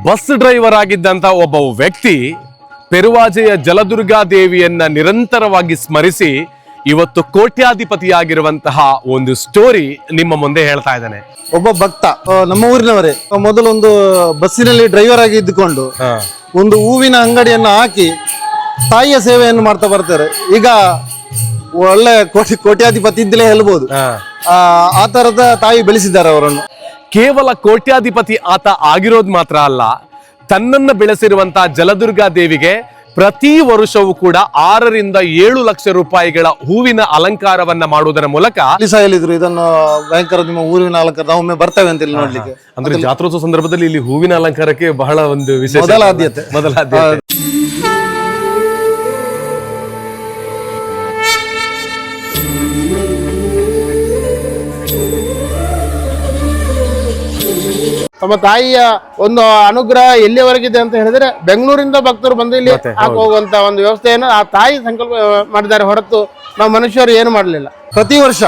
Bus driver ಆಗಿದ್ದಂತ ಒಬ್ಬ ವ್ಯಕ್ತಿ ಪೆರುವಾಜೆಯ ಜಲದುರ್ಗಾ ದೇವಿಯನ್ನ ನಿರಂತರವಾಗಿ ಸ್ಮರಿಸಿ ಇವತ್ತು ಕೋಟ್ಯಾಧಿಪತಿಯಾಗಿರುವಂತಹ ಒಂದು ಸ್ಟೋರಿ ನಿಮ್ಮ ಮುಂದೆ ಹೇಳ್ತಾ ಇದ್ದಾನೆ. ಒಬ್ಬ ಭಕ್ತ ನಮ್ಮ ಊರಿನವರೇ ಮೊದಲೊಂದು ಬಸ್ಸಿನಲ್ಲಿ ಡ್ರೈವರ್ ಆಗಿ ಇದ್ದುಕೊಂಡು ಒಂದು ಹೂವಿನ ಅಂಗಡಿಯನ್ನು ಹಾಕಿ ತಾಯಿಯ ಸೇವೆಯನ್ನು ಮಾಡ್ತಾ ಬರ್ತಾರೆ. ಈಗ ಒಳ್ಳೆ ಕೋಟ್ಯಾಧಿಪತಿ ಇದ್ದಲೇ ಹೇಳ್ಬೋದು. ಆ ತರದ ತಾಯಿ ಬೆಳೆಸಿದ್ದಾರೆ ಅವರನ್ನು. ಕೇವಲ ಕೋಟ್ಯಾಧಿಪತಿ ಆತ ಆಗಿರೋದು ಮಾತ್ರ ಅಲ್ಲ, ತನ್ನನ್ನು ಬೆಳೆಸಿರುವಂತಹ ಜಲದುರ್ಗಾ ದೇವಿಗೆ ಪ್ರತಿ ವರ್ಷವೂ ಕೂಡ 6 ರಿಂದ 7 ಲಕ್ಷ ರೂಪಾಯಿಗಳ ಹೂವಿನ ಅಲಂಕಾರವನ್ನ ಮಾಡುವುದರ ಮೂಲಕ ಹೇಳಿದ್ರು ಇದನ್ನು ಭಯಂಕರ ನಿಮ್ಮ ಹೂವಿನ ಅಲಂಕಾರ ನಾವೊಮ್ಮೆ ಬರ್ತೇವೆ ಅಂತ ಇಲ್ಲಿ ನೋಡ್ಲಿಕ್ಕೆ. ಅಂದ್ರೆ ಜಾತ್ರೋತ್ಸವ ಸಂದರ್ಭದಲ್ಲಿ ಇಲ್ಲಿ ಹೂವಿನ ಅಲಂಕಾರಕ್ಕೆ ಬಹಳ ಒಂದು ವಿಶೇಷ ಮೊದಲ ಆದ್ಯತೆ. ತಮ್ಮ ತಾಯಿಯ ಒಂದು ಅನುಗ್ರಹ ಎಲ್ಲಿವರೆಗಿದೆ ಅಂತ ಹೇಳಿದ್ರೆ ಬೆಂಗಳೂರಿಂದ ಭಕ್ತರು ಬಂದು ಇಲ್ಲಿ ಹೋಗುವಂತ ಒಂದು ವ್ಯವಸ್ಥೆಯನ್ನು ಆ ತಾಯಿ ಸಂಕಲ್ಪ ಮಾಡಿದ್ದಾರೆ ಹೊರತು ನಾವು ಮನುಷ್ಯರು ಏನು ಮಾಡಲಿಲ್ಲ. ಪ್ರತಿ ವರ್ಷ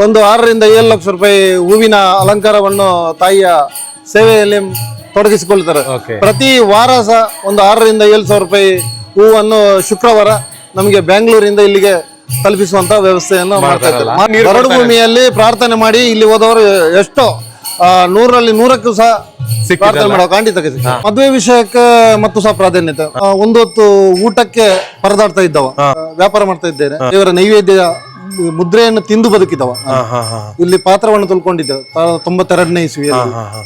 ಒಂದು 6 ರಿಂದ 7 ಲಕ್ಷ ರೂಪಾಯಿ ಹೂವಿನ ಅಲಂಕಾರವನ್ನು ತಾಯಿಯ ಸೇವೆಯಲ್ಲಿ ತೊಡಗಿಸಿಕೊಳ್ತಾರೆ. ಪ್ರತಿ ವಾರ ಸಹ ಒಂದು 6 ರಿಂದ 7 ಸಾವಿರ ರೂಪಾಯಿ ಹೂವನ್ನು ಶುಕ್ರವಾರ ನಮಗೆ ಬೆಂಗಳೂರಿಂದ ಇಲ್ಲಿಗೆ ತಲುಪಿಸುವಂತ ವ್ಯವಸ್ಥೆಯನ್ನು ಮಾಡ್ತಾ ಇದ್ದಾರೆ. ಗರುಡ ಭೂಮಿಯಲ್ಲಿ ಪ್ರಾರ್ಥನೆ ಮಾಡಿ ಇಲ್ಲಿ ಹೋದವರು ಎಷ್ಟೋ 100ರಲ್ಲಿ 100ಕ್ಕೂ ಸಹ ಪ್ರಾರ್ಥನೆ ಮಾಡೋ ಖಂಡಿತ. ಮದುವೆ ವಿಷಯಕ್ಕೆ ಮತ್ತು ಸಹ ಪ್ರಾಧಾನ್ಯತೆ. ಒಂದು ಹೊತ್ತು ಊಟಕ್ಕೆ ಪರದಾಡ್ತಾ ಇದ್ದವ, ವ್ಯಾಪಾರ ಮಾಡ್ತಾ ಇದ್ದೇನೆ. ಇವರ ನೈವೇದ್ಯ ಮುದ್ರೆಯನ್ನು ತಿಂದು ಬದುಕಿದವ. ಇಲ್ಲಿ ಪಾತ್ರವನ್ನು ತೊಳ್ಕೊಂಡಿದ್ದೇವೆ 92ನೇ ಇಸ್ವಿ,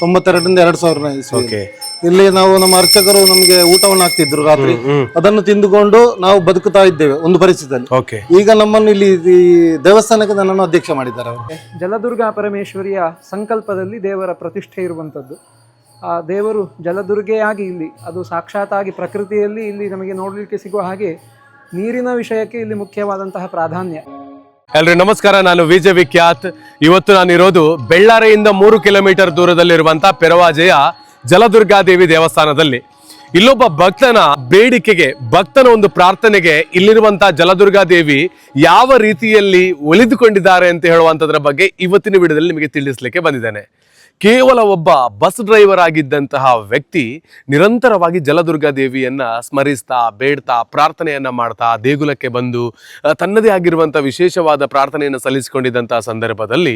92ರಿಂದ 2000ನೇ ಇಸ್ವಿ. ಇಲ್ಲಿ ನಾವು ನಮ್ಮ ಅರ್ಚಕರು ನಮಗೆ ಊಟವನ್ನು ಹಾಕ್ತಿದ್ರು ರಾತ್ರಿ, ಅದನ್ನು ತಿಂದುಕೊಂಡು ನಾವು ಬದುಕುತ್ತಾ ಇದ್ದೇವೆ ಒಂದು ಪರಿಸ್ಥಿತಿಯಲ್ಲಿ. ಈಗ ನಮ್ಮನ್ನು ಇಲ್ಲಿ ಈ ದೇವಸ್ಥಾನಕ್ಕೆ ನನ್ನನ್ನು ಅಧ್ಯಕ್ಷ ಮಾಡಿದ್ದಾರೆ ಅವರು. ಜಲದುರ್ಗಾ ಪರಮೇಶ್ವರಿಯ ಸಂಕಲ್ಪದಲ್ಲಿ ದೇವರ ಪ್ರತಿಷ್ಠೆ ಇರುವಂಥದ್ದು. ಆ ದೇವರು ಜಲದುರ್ಗೆಯಾಗಿ ಇಲ್ಲಿ ಅದು ಸಾಕ್ಷಾತ್ತಾಗಿ ಪ್ರಕೃತಿಯಲ್ಲಿ ಇಲ್ಲಿ ನಮಗೆ ನೋಡಲಿಕ್ಕೆ ಸಿಗುವ ಹಾಗೆ ನೀರಿನ ವಿಷಯಕ್ಕೆ ಇಲ್ಲಿ ಮುಖ್ಯವಾದಂತಹ ಪ್ರಾಧಾನ್ಯ. ಎಲ್ರಿ ನಮಸ್ಕಾರ, ನಾನು ವಿಜಯ ವಿಖ್ಯಾತ್. ಇವತ್ತು ನಾನಿರೋದು ಬೆಳ್ಳಾರೆಯಿಂದ 3 ಕಿಲೋಮೀಟರ್ ದೂರದಲ್ಲಿರುವಂತಹ ಪೆರುವಾಜೆಯ ಜಲದುರ್ಗಾ ದೇವಿ ದೇವಸ್ಥಾನದಲ್ಲಿ. ಇಲ್ಲೊಬ್ಬ ಭಕ್ತನ ಬೇಡಿಕೆಗೆ, ಭಕ್ತನ ಒಂದು ಪ್ರಾರ್ಥನೆಗೆ ಇಲ್ಲಿರುವಂತಹ ಜಲದುರ್ಗಾ ದೇವಿ ಯಾವ ರೀತಿಯಲ್ಲಿ ಒಲಿದುಕೊಂಡಿದ್ದಾರೆ ಅಂತ ಹೇಳುವಂತದ್ರ ಬಗ್ಗೆ ಇವತ್ತಿನ ವಿಡಿಯೋದಲ್ಲಿ ನಿಮಗೆ ತಿಳಿಸ್ಲಿಕ್ಕೆ ಬಂದಿದ್ದೇನೆ. ಕೇವಲ ಒಬ್ಬ ಬಸ್ ಡ್ರೈವರ್ ಆಗಿದ್ದಂತಹ ವ್ಯಕ್ತಿ ನಿರಂತರವಾಗಿ ಜಲದುರ್ಗಾ ದೇವಿಯನ್ನ ಸ್ಮರಿಸ್ತಾ, ಬೇಡ್ತಾ, ಪ್ರಾರ್ಥನೆಯನ್ನ ಮಾಡ್ತಾ ದೇಗುಲಕ್ಕೆ ಬಂದು ತನ್ನದೇ ಆಗಿರುವಂತಹ ವಿಶೇಷವಾದ ಪ್ರಾರ್ಥನೆಯನ್ನು ಸಲ್ಲಿಸಿಕೊಂಡಿದ್ದಂತಹ ಸಂದರ್ಭದಲ್ಲಿ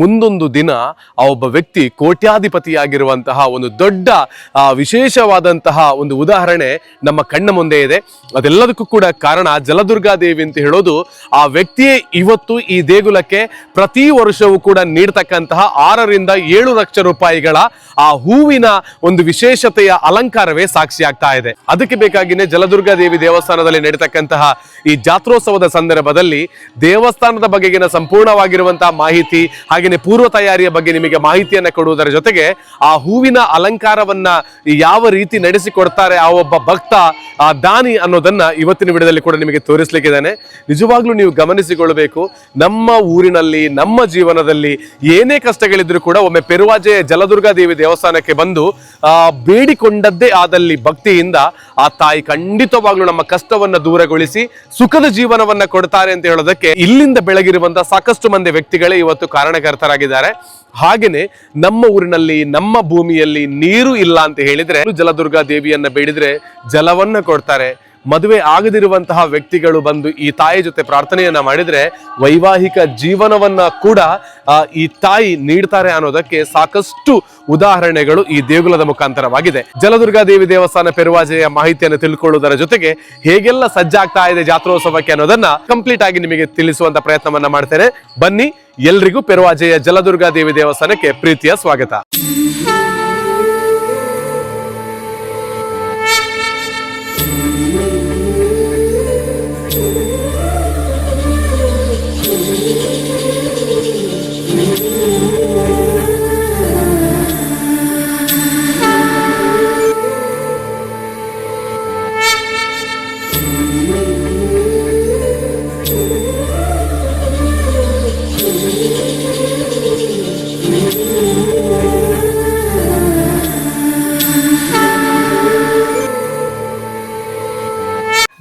ಮುಂದೊಂದು ದಿನ ಆ ಒಬ್ಬ ವ್ಯಕ್ತಿ ಕೋಟ್ಯಾಧಿಪತಿಯಾಗಿರುವಂತಹ ಒಂದು ದೊಡ್ಡ ವಿಶೇಷವಾದಂತಹ ಒಂದು ಉದಾಹರಣೆ ನಮ್ಮ ಕಣ್ಣ ಮುಂದೆ ಇದೆ. ಅದೆಲ್ಲದಕ್ಕೂ ಕೂಡ ಕಾರಣ ಜಲದುರ್ಗಾ ದೇವಿ ಅಂತ ಹೇಳೋದು. ಆ ವ್ಯಕ್ತಿಯೇ ಇವತ್ತು ಈ ದೇಗುಲಕ್ಕೆ ಪ್ರತಿ ವರ್ಷವೂ ಕೂಡ ನೀಡ್ತಕ್ಕಂತಹ 6 ರಿಂದ 7 ಲಕ್ಷ ರೂಪಾಯಿಗಳ ಆ ಹೂವಿನ ಒಂದು ವಿಶೇಷತೆಯ ಅಲಂಕಾರವೇ ಸಾಕ್ಷಿ ಆಗ್ತಾ ಇದೆ. ಅದಕ್ಕೆ ಬೇಕಾಗಿನೇ ಜಲದುರ್ಗಾ ದೇವಿ ದೇವಸ್ಥಾನದಲ್ಲಿ ನಡೀತಕ್ಕಂತಹ ಈ ಜಾತ್ರೋತ್ಸವದ ಸಂದರ್ಭದಲ್ಲಿ ದೇವಸ್ಥಾನದ ಬಗೆಗಿನ ಸಂಪೂರ್ಣವಾಗಿರುವಂತಹ ಮಾಹಿತಿ, ಹಾಗೆಯೇ ಪೂರ್ವ ತಯಾರಿಯ ಬಗ್ಗೆ ನಿಮಗೆ ಮಾಹಿತಿಯನ್ನ ಕೊಡುವುದರ ಜೊತೆಗೆ ಆ ಹೂವಿನ ಅಲಂಕಾರವನ್ನ ಯಾವ ರೀತಿ ನಡೆಸಿಕೊಡ್ತಾರೆ ಆ ಒಬ್ಬ ಭಕ್ತ, ಆ ದಾನಿ ಅನ್ನೋದನ್ನ ಇವತ್ತಿನ ವಿಡಿಯೋದಲ್ಲಿ ಕೂಡ ನಿಮಗೆ ತೋರಿಸ್ಲಿಕ್ಕಿದ್ದಾನೆ. ನಿಜವಾಗ್ಲೂ ನೀವು ಗಮನಿಸಿಕೊಳ್ಳಬೇಕು, ನಮ್ಮ ಊರಿನಲ್ಲಿ, ನಮ್ಮ ಜೀವನದಲ್ಲಿ ಏನೇ ಕಷ್ಟಗಳಿದ್ರು ಕೂಡ ಒಮ್ಮೆ ಪೆರುವಾಜೆಯ ಜಲದುರ್ಗಾ ದೇವಿ ದೇವಸ್ಥಾನಕ್ಕೆ ಬಂದು ಬೇಡಿಕೊಂಡದ್ದೇ ಆದಲ್ಲಿ ಭಕ್ತಿಯಿಂದ ಆ ತಾಯಿ ಖಂಡಿತವಾಗ್ಲೂ ನಮ್ಮ ಕಷ್ಟವನ್ನ ದೂರಗೊಳಿಸಿ ಸುಖದ ಜೀವನವನ್ನ ಕೊಡ್ತಾರೆ ಅಂತ ಹೇಳೋದಕ್ಕೆ ಇಲ್ಲಿಂದ ಬೆಳಗಿರುವಂತಹ ಸಾಕಷ್ಟು ಮಂದಿ ವ್ಯಕ್ತಿಗಳೇ ಇವತ್ತು ಕಾರಣಕರ್ತರಾಗಿದ್ದಾರೆ. ಹಾಗೇನೆ ನಮ್ಮ ಊರಿನಲ್ಲಿ, ನಮ್ಮ ಭೂಮಿಯಲ್ಲಿ ನೀರು ಇಲ್ಲ ಅಂತ ಹೇಳಿದ್ರೆ ಜಲದುರ್ಗಾ ದೇವಿಯನ್ನ ಬೇಡಿದ್ರೆ ಜಲವನ್ನ ಕೊಡ್ತಾರೆ. ಮದುವೆ ಆಗದಿರುವಂತಹ ವ್ಯಕ್ತಿಗಳು ಬಂದು ಈ ತಾಯಿ ಜೊತೆ ಪ್ರಾರ್ಥನೆಯನ್ನ ಮಾಡಿದ್ರೆ ವೈವಾಹಿಕ ಜೀವನವನ್ನ ಕೂಡ ಈ ತಾಯಿ ನೀಡ್ತಾರೆ ಅನ್ನೋದಕ್ಕೆ ಸಾಕಷ್ಟು ಉದಾಹರಣೆಗಳು ಈ ದೇಗುಲದ ಮುಖಾಂತರವಾಗಿದೆ. ಜಲದುರ್ಗಾ ದೇವಿ ದೇವಸ್ಥಾನ ಪೆರುವಾಜೆಯ ಮಾಹಿತಿಯನ್ನು ತಿಳ್ಕೊಳ್ಳುವುದರ ಜೊತೆಗೆ ಹೇಗೆಲ್ಲ ಸಜ್ಜಾಗ್ತಾ ಇದೆ ಜಾತ್ರೋತ್ಸವಕ್ಕೆ ಅನ್ನೋದನ್ನ ಕಂಪ್ಲೀಟ್ ಆಗಿ ನಿಮಗೆ ತಿಳಿಸುವಂತ ಪ್ರಯತ್ನವನ್ನ ಮಾಡ್ತೇನೆ. ಬನ್ನಿ, ಎಲ್ರಿಗೂ ಪೆರುವಾಜೆಯ ಜಲದುರ್ಗಾ ದೇವಿ ದೇವಸ್ಥಾನಕ್ಕೆ ಪ್ರೀತಿಯ ಸ್ವಾಗತ.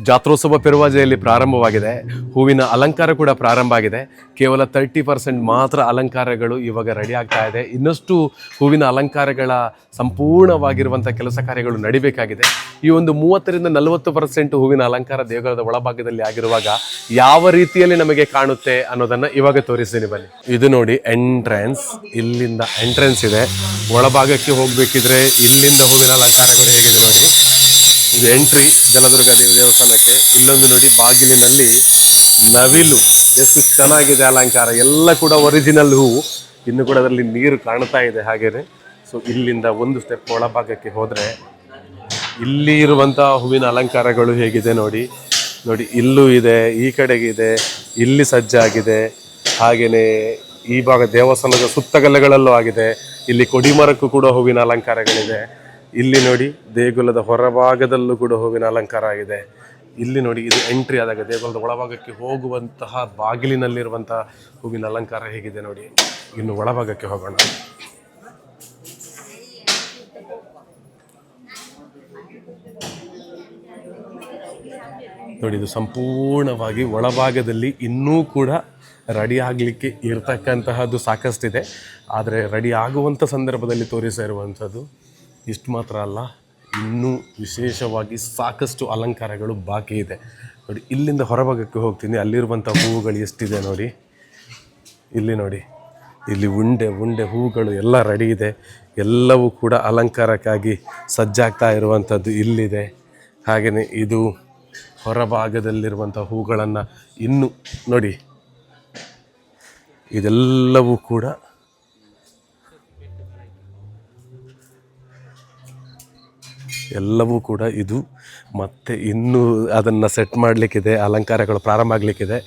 ಜಾತ್ರೋತ್ಸವ ಪೆರುವಾಜೆಯಲ್ಲಿ ಪ್ರಾರಂಭವಾಗಿದೆ. ಹೂವಿನ ಅಲಂಕಾರ ಕೂಡ ಪ್ರಾರಂಭ ಆಗಿದೆ. ಕೇವಲ 30% ಮಾತ್ರ ಅಲಂಕಾರಗಳು ಇವಾಗ ರೆಡಿ ಆಗ್ತಾ ಇದೆ. ಇನ್ನಷ್ಟು ಹೂವಿನ ಅಲಂಕಾರಗಳ ಸಂಪೂರ್ಣವಾಗಿರುವಂಥ ಕೆಲಸ ಕಾರ್ಯಗಳು ನಡಿಬೇಕಾಗಿದೆ. ಈ ಒಂದು 30-40% ಹೂವಿನ ಅಲಂಕಾರ ದೇಗುಲದ ಒಳಭಾಗದಲ್ಲಿ ಆಗಿರುವಾಗ ಯಾವ ರೀತಿಯಲ್ಲಿ ನಮಗೆ ಕಾಣುತ್ತೆ ಅನ್ನೋದನ್ನ ಇವಾಗ ತೋರಿಸ್ತೀನಿ ಬನ್ನಿ. ಇದು ನೋಡಿ ಎಂಟ್ರೆನ್ಸ್, ಇಲ್ಲಿಂದ ಎಂಟ್ರೆನ್ಸ್ ಇದೆ. ಒಳಭಾಗಕ್ಕೆ ಹೋಗ್ಬೇಕಿದ್ರೆ ಇಲ್ಲಿಂದ ಹೂವಿನ ಅಲಂಕಾರಗಳು ಹೇಗಿದೆ ನೋಡಿ. ಇದು ಎಂಟ್ರಿ ಜಲದುರ್ಗ ದೇವಿ ದೇವಸ್ಥಾನಕ್ಕೆ. ಇಲ್ಲೊಂದು ನೋಡಿ ಬಾಗಿಲಿನಲ್ಲಿ ನವಿಲು, ಎಷ್ಟು ಚೆನ್ನಾಗಿದೆ ಅಲಂಕಾರ, ಎಲ್ಲ ಕೂಡ ಒರಿಜಿನಲ್ ಹೂವು. ಇನ್ನು ಕೂಡ ಅದರಲ್ಲಿ ನೀರು ಕಾಣ್ತಾ ಇದೆ ಹಾಗೇನೆ. ಸೊ ಇಲ್ಲಿಂದ ಒಂದು ಸ್ಟೆಪ್ ಒಳಭಾಗಕ್ಕೆ ಹೋದರೆ ಇಲ್ಲಿ ಇರುವಂಥ ಹೂವಿನ ಅಲಂಕಾರಗಳು ಹೇಗಿದೆ ನೋಡಿ. ನೋಡಿ ಇಲ್ಲೂ ಇದೆ, ಈ ಕಡೆಗಿದೆ, ಇಲ್ಲಿ ಸಜ್ಜಾಗಿದೆ. ಹಾಗೆಯೇ ಈ ಭಾಗ ದೇವಸ್ಥಾನದ ಸುತ್ತಗಲೆಗಳಲ್ಲೂ ಆಗಿದೆ. ಇಲ್ಲಿ ಕೊಡಿಮರಕ್ಕೂ ಕೂಡ ಹೂವಿನ ಅಲಂಕಾರಗಳಿದೆ. ಇಲ್ಲಿ ನೋಡಿ ದೇಗುಲದ ಹೊರಭಾಗದಲ್ಲೂ ಕೂಡ ಹೂವಿನ ಅಲಂಕಾರ ಆಗಿದೆ. ಇಲ್ಲಿ ನೋಡಿ ಇದು ಎಂಟ್ರಿ ಆದಾಗ ದೇಗುಲದ ಒಳಭಾಗಕ್ಕೆ ಹೋಗುವಂತಹ ಬಾಗಿಲಿನಲ್ಲಿರುವಂತಹ ಹೂವಿನ ಅಲಂಕಾರ ಹೇಗಿದೆ ನೋಡಿ. ಇನ್ನು ಒಳಭಾಗಕ್ಕೆ ಹೋಗೋಣ. ನೋಡಿ ಇದು ಸಂಪೂರ್ಣವಾಗಿ ಒಳಭಾಗದಲ್ಲಿ ಇನ್ನೂ ಕೂಡ ರೆಡಿ ಆಗಲಿಕ್ಕೆ ಇರ್ತಕ್ಕಂತಹದ್ದು ಸಾಕಷ್ಟಿದೆ. ಆದರೆ ರೆಡಿ ಆಗುವಂಥ ಸಂದರ್ಭದಲ್ಲಿ ತೋರಿಸಿರುವಂಥದ್ದು ಇಷ್ಟು ಮಾತ್ರ ಅಲ್ಲ, ಇನ್ನೂ ವಿಶೇಷವಾಗಿ ಸಾಕಷ್ಟು ಅಲಂಕಾರಗಳು ಬಾಕಿ ಇದೆ ನೋಡಿ. ಇಲ್ಲಿಂದ ಹೊರಭಾಗಕ್ಕೆ ಹೋಗ್ತೀನಿ. ಅಲ್ಲಿರುವಂಥ ಹೂವುಗಳು ಎಷ್ಟಿದೆ ನೋಡಿ. ಇಲ್ಲಿ ನೋಡಿ, ಇಲ್ಲಿ ಉಂಡೆ ಉಂಡೆ ಹೂವುಗಳು ಎಲ್ಲ ರೆಡಿ ಇದೆ. ಎಲ್ಲವೂ ಕೂಡ ಅಲಂಕಾರಕ್ಕಾಗಿ ಸಜ್ಜಾಗ್ತಾ ಇರುವಂಥದ್ದು ಇಲ್ಲಿದೆ. ಹಾಗೆಯೇ ಇದು ಹೊರಭಾಗದಲ್ಲಿರುವಂಥ ಹೂಗಳನ್ನು ಇನ್ನು ನೋಡಿ, ಇದೆಲ್ಲವೂ ಕೂಡ ಇದು ಮತ್ತೆ ಇನ್ನೂ ಅದನ್ನು ಸೆಟ್ ಮಾಡಲಿಕ್ಕಿದೆ, ಅಲಂಕಾರಗಳು ಪ್ರಾರಂಭ ಆಗಲಿಕ್ಕಿದೆ.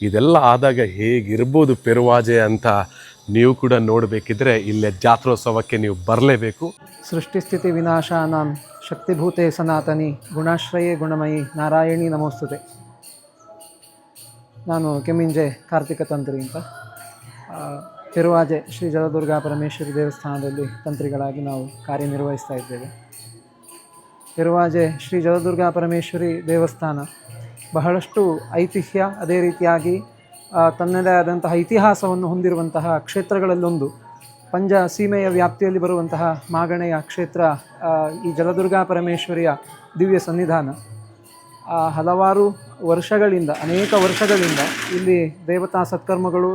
ಇದೆಲ್ಲ ಆದಾಗ ಹೇಗಿರ್ಬೋದು ಪೆರುವಾಜೆ ಅಂತ ನೀವು ಕೂಡ ನೋಡಬೇಕಿದ್ರೆ ಇಲ್ಲೇ ಜಾತ್ರೋತ್ಸವಕ್ಕೆ ನೀವು ಬರಲೇಬೇಕು. ಸೃಷ್ಟಿಸ್ಥಿತಿ ವಿನಾಶಾನಾಂ ಶಕ್ತಿಭೂತೆ ಸನಾತನಿ ಗುಣಾಶ್ರಯೇ ಗುಣಮಯಿ ನಾರಾಯಣಿ ನಮೋಸ್ತುತೆ. ನಾನು ಕೆಮ್ಮಿಂಜೆ ಕಾರ್ತಿಕ ತಂತ್ರಿ ಅಂತ. ಪೆರುವಾಜೆ ಶ್ರೀ ಜಲದುರ್ಗಾ ಪರಮೇಶ್ವರಿ ದೇವಸ್ಥಾನದಲ್ಲಿ ತಂತ್ರಿಗಳಾಗಿ ನಾವು ಕಾರ್ಯನಿರ್ವಹಿಸ್ತಾ ಇದ್ದೇವೆ. ಪೆರುವಾಜೆ ಶ್ರೀ ಜಲದುರ್ಗಾ ಪರಮೇಶ್ವರಿ ದೇವಸ್ಥಾನ ಬಹಳಷ್ಟು ಐತಿಹ್ಯ, ಅದೇ ರೀತಿಯಾಗಿ ತನ್ನದೇ ಆದಂತಹ ಇತಿಹಾಸವನ್ನು ಹೊಂದಿರುವಂತಹ ಕ್ಷೇತ್ರಗಳಲ್ಲೊಂದು. ಪಂಜ ಸೀಮೆಯ ವ್ಯಾಪ್ತಿಯಲ್ಲಿ ಬರುವಂತಹ ಮಾಗಣೆಯ ಕ್ಷೇತ್ರ ಈ ಜಲದುರ್ಗಾ ಪರಮೇಶ್ವರಿಯ ದಿವ್ಯ ಸನ್ನಿಧಾನ. ಹಲವಾರು ವರ್ಷಗಳಿಂದ, ಅನೇಕ ವರ್ಷಗಳಿಂದ ಇಲ್ಲಿ ದೇವತಾ ಸತ್ಕರ್ಮಗಳು,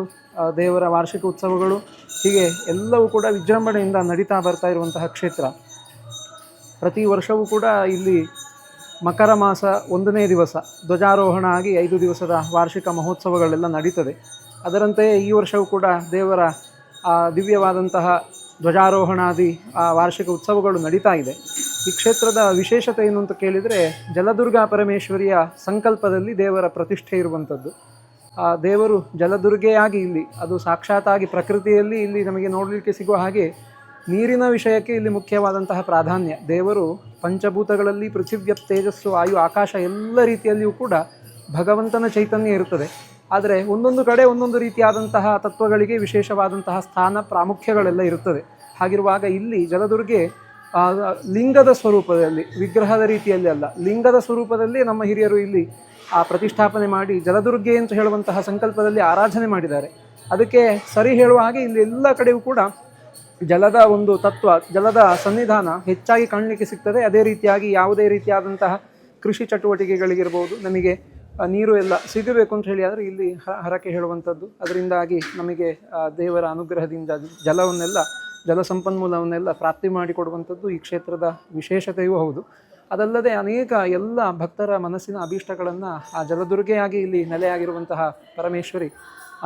ದೇವರ ವಾರ್ಷಿಕ ಉತ್ಸವಗಳು, ಹೀಗೆ ಎಲ್ಲವೂ ಕೂಡ ವಿಜೃಂಭಣೆಯಿಂದ ನಡೀತಾ ಬರ್ತಾ ಇರುವಂತಹ ಕ್ಷೇತ್ರ. ಪ್ರತಿ ವರ್ಷವೂ ಕೂಡ ಇಲ್ಲಿ ಮಕರ ಮಾಸ 1ನೇ ದಿವಸ ಧ್ವಜಾರೋಹಣ ಆಗಿ 5 ದಿವಸದ ವಾರ್ಷಿಕ ಮಹೋತ್ಸವಗಳೆಲ್ಲ ನಡೀತದೆ. ಅದರಂತೆಯೇ ಈ ವರ್ಷವೂ ಕೂಡ ದೇವರ ದಿವ್ಯವಾದಂತಹ ಧ್ವಜಾರೋಹಣಾದಿ ವಾರ್ಷಿಕ ಉತ್ಸವಗಳು ನಡೀತಾ ಇದೆ. ಈ ಕ್ಷೇತ್ರದ ವಿಶೇಷತೆ ಏನು ಅಂತ ಕೇಳಿದರೆ, ಜಲದುರ್ಗಾ ಪರಮೇಶ್ವರಿಯ ಸಂಕಲ್ಪದಲ್ಲಿ ದೇವರ ಪ್ರತಿಷ್ಠೆ ಇರುವಂಥದ್ದು. ದೇವರು ಜಲದುರ್ಗೆಯಾಗಿ ಇಲ್ಲಿ, ಅದು ಸಾಕ್ಷಾತ್ತಾಗಿ ಪ್ರಕೃತಿಯಲ್ಲಿ ಇಲ್ಲಿ ನಮಗೆ ನೋಡಲಿಕ್ಕೆ ಸಿಗುವ ಹಾಗೆ ನೀರಿನ ವಿಷಯಕ್ಕೆ ಇಲ್ಲಿ ಮುಖ್ಯವಾದಂತಹ ಪ್ರಾಧಾನ್ಯ. ದೇವರು ಪಂಚಭೂತಗಳಲ್ಲಿ ಪೃಥಿವ್ಯ, ತೇಜಸ್ಸು, ವಾಯು, ಆಕಾಶ ಎಲ್ಲ ರೀತಿಯಲ್ಲಿಯೂ ಕೂಡ ಭಗವಂತನ ಚೈತನ್ಯ ಇರುತ್ತದೆ. ಆದರೆ ಒಂದೊಂದು ಕಡೆ ಒಂದೊಂದು ರೀತಿಯಾದಂತಹ ತತ್ವಗಳಿಗೆ ವಿಶೇಷವಾದಂತಹ ಸ್ಥಾನ ಪ್ರಾಮುಖ್ಯಗಳೆಲ್ಲ ಇರುತ್ತದೆ. ಹಾಗಿರುವಾಗ ಇಲ್ಲಿ ಜಲದುರ್ಗೆ ಲಿಂಗದ ಸ್ವರೂಪದಲ್ಲಿ, ವಿಗ್ರಹದ ರೀತಿಯಲ್ಲಿ ಅಲ್ಲ, ಲಿಂಗದ ಸ್ವರೂಪದಲ್ಲಿ ನಮ್ಮ ಹಿರಿಯರು ಇಲ್ಲಿ ಪ್ರತಿಷ್ಠಾಪನೆ ಮಾಡಿ ಜಲದುರ್ಗೆ ಅಂತ ಹೇಳುವಂತಹ ಸಂಕಲ್ಪದಲ್ಲಿ ಆರಾಧನೆ ಮಾಡಿದ್ದಾರೆ. ಅದಕ್ಕೆ ಸರಿ ಹೇಳುವ ಹಾಗೆ ಇಲ್ಲಿ ಎಲ್ಲ ಕಡೆಯೂ ಕೂಡ ಜಲದ ಒಂದು ತತ್ವ, ಜಲದ ಸನ್ನಿಧಾನ ಹೆಚ್ಚಾಗಿ ಕಾಣಲಿಕ್ಕೆ ಸಿಗ್ತದೆ. ಅದೇ ರೀತಿಯಾಗಿ ಯಾವುದೇ ರೀತಿಯಾದಂತಹ ಕೃಷಿ ಚಟುವಟಿಕೆಗಳಿಗಿರ್ಬೋದು, ನಮಗೆ ನೀರು ಎಲ್ಲ ಸಿಗಬೇಕು ಅಂತ ಹೇಳಿ ಆದರೆ ಇಲ್ಲಿ ಹರಕೆ ಹೇಳುವಂಥದ್ದು. ಅದರಿಂದಾಗಿ ನಮಗೆ ದೇವರ ಅನುಗ್ರಹದಿಂದ ಜಲವನ್ನೆಲ್ಲ, ಜಲ ಸಂಪನ್ಮೂಲವನ್ನೆಲ್ಲ ಪ್ರಾಪ್ತಿ ಮಾಡಿಕೊಡುವಂಥದ್ದು ಈ ಕ್ಷೇತ್ರದ ವಿಶೇಷತೆಯೂ ಹೌದು. ಅದಲ್ಲದೆ ಅನೇಕ ಎಲ್ಲ ಭಕ್ತರ ಮನಸ್ಸಿನ ಅಭೀಷ್ಟಗಳನ್ನು ಆ ಜಲದುರ್ಗೆಯಾಗಿ ಇಲ್ಲಿ ನೆಲೆಯಾಗಿರುವಂತಹ ಪರಮೇಶ್ವರಿ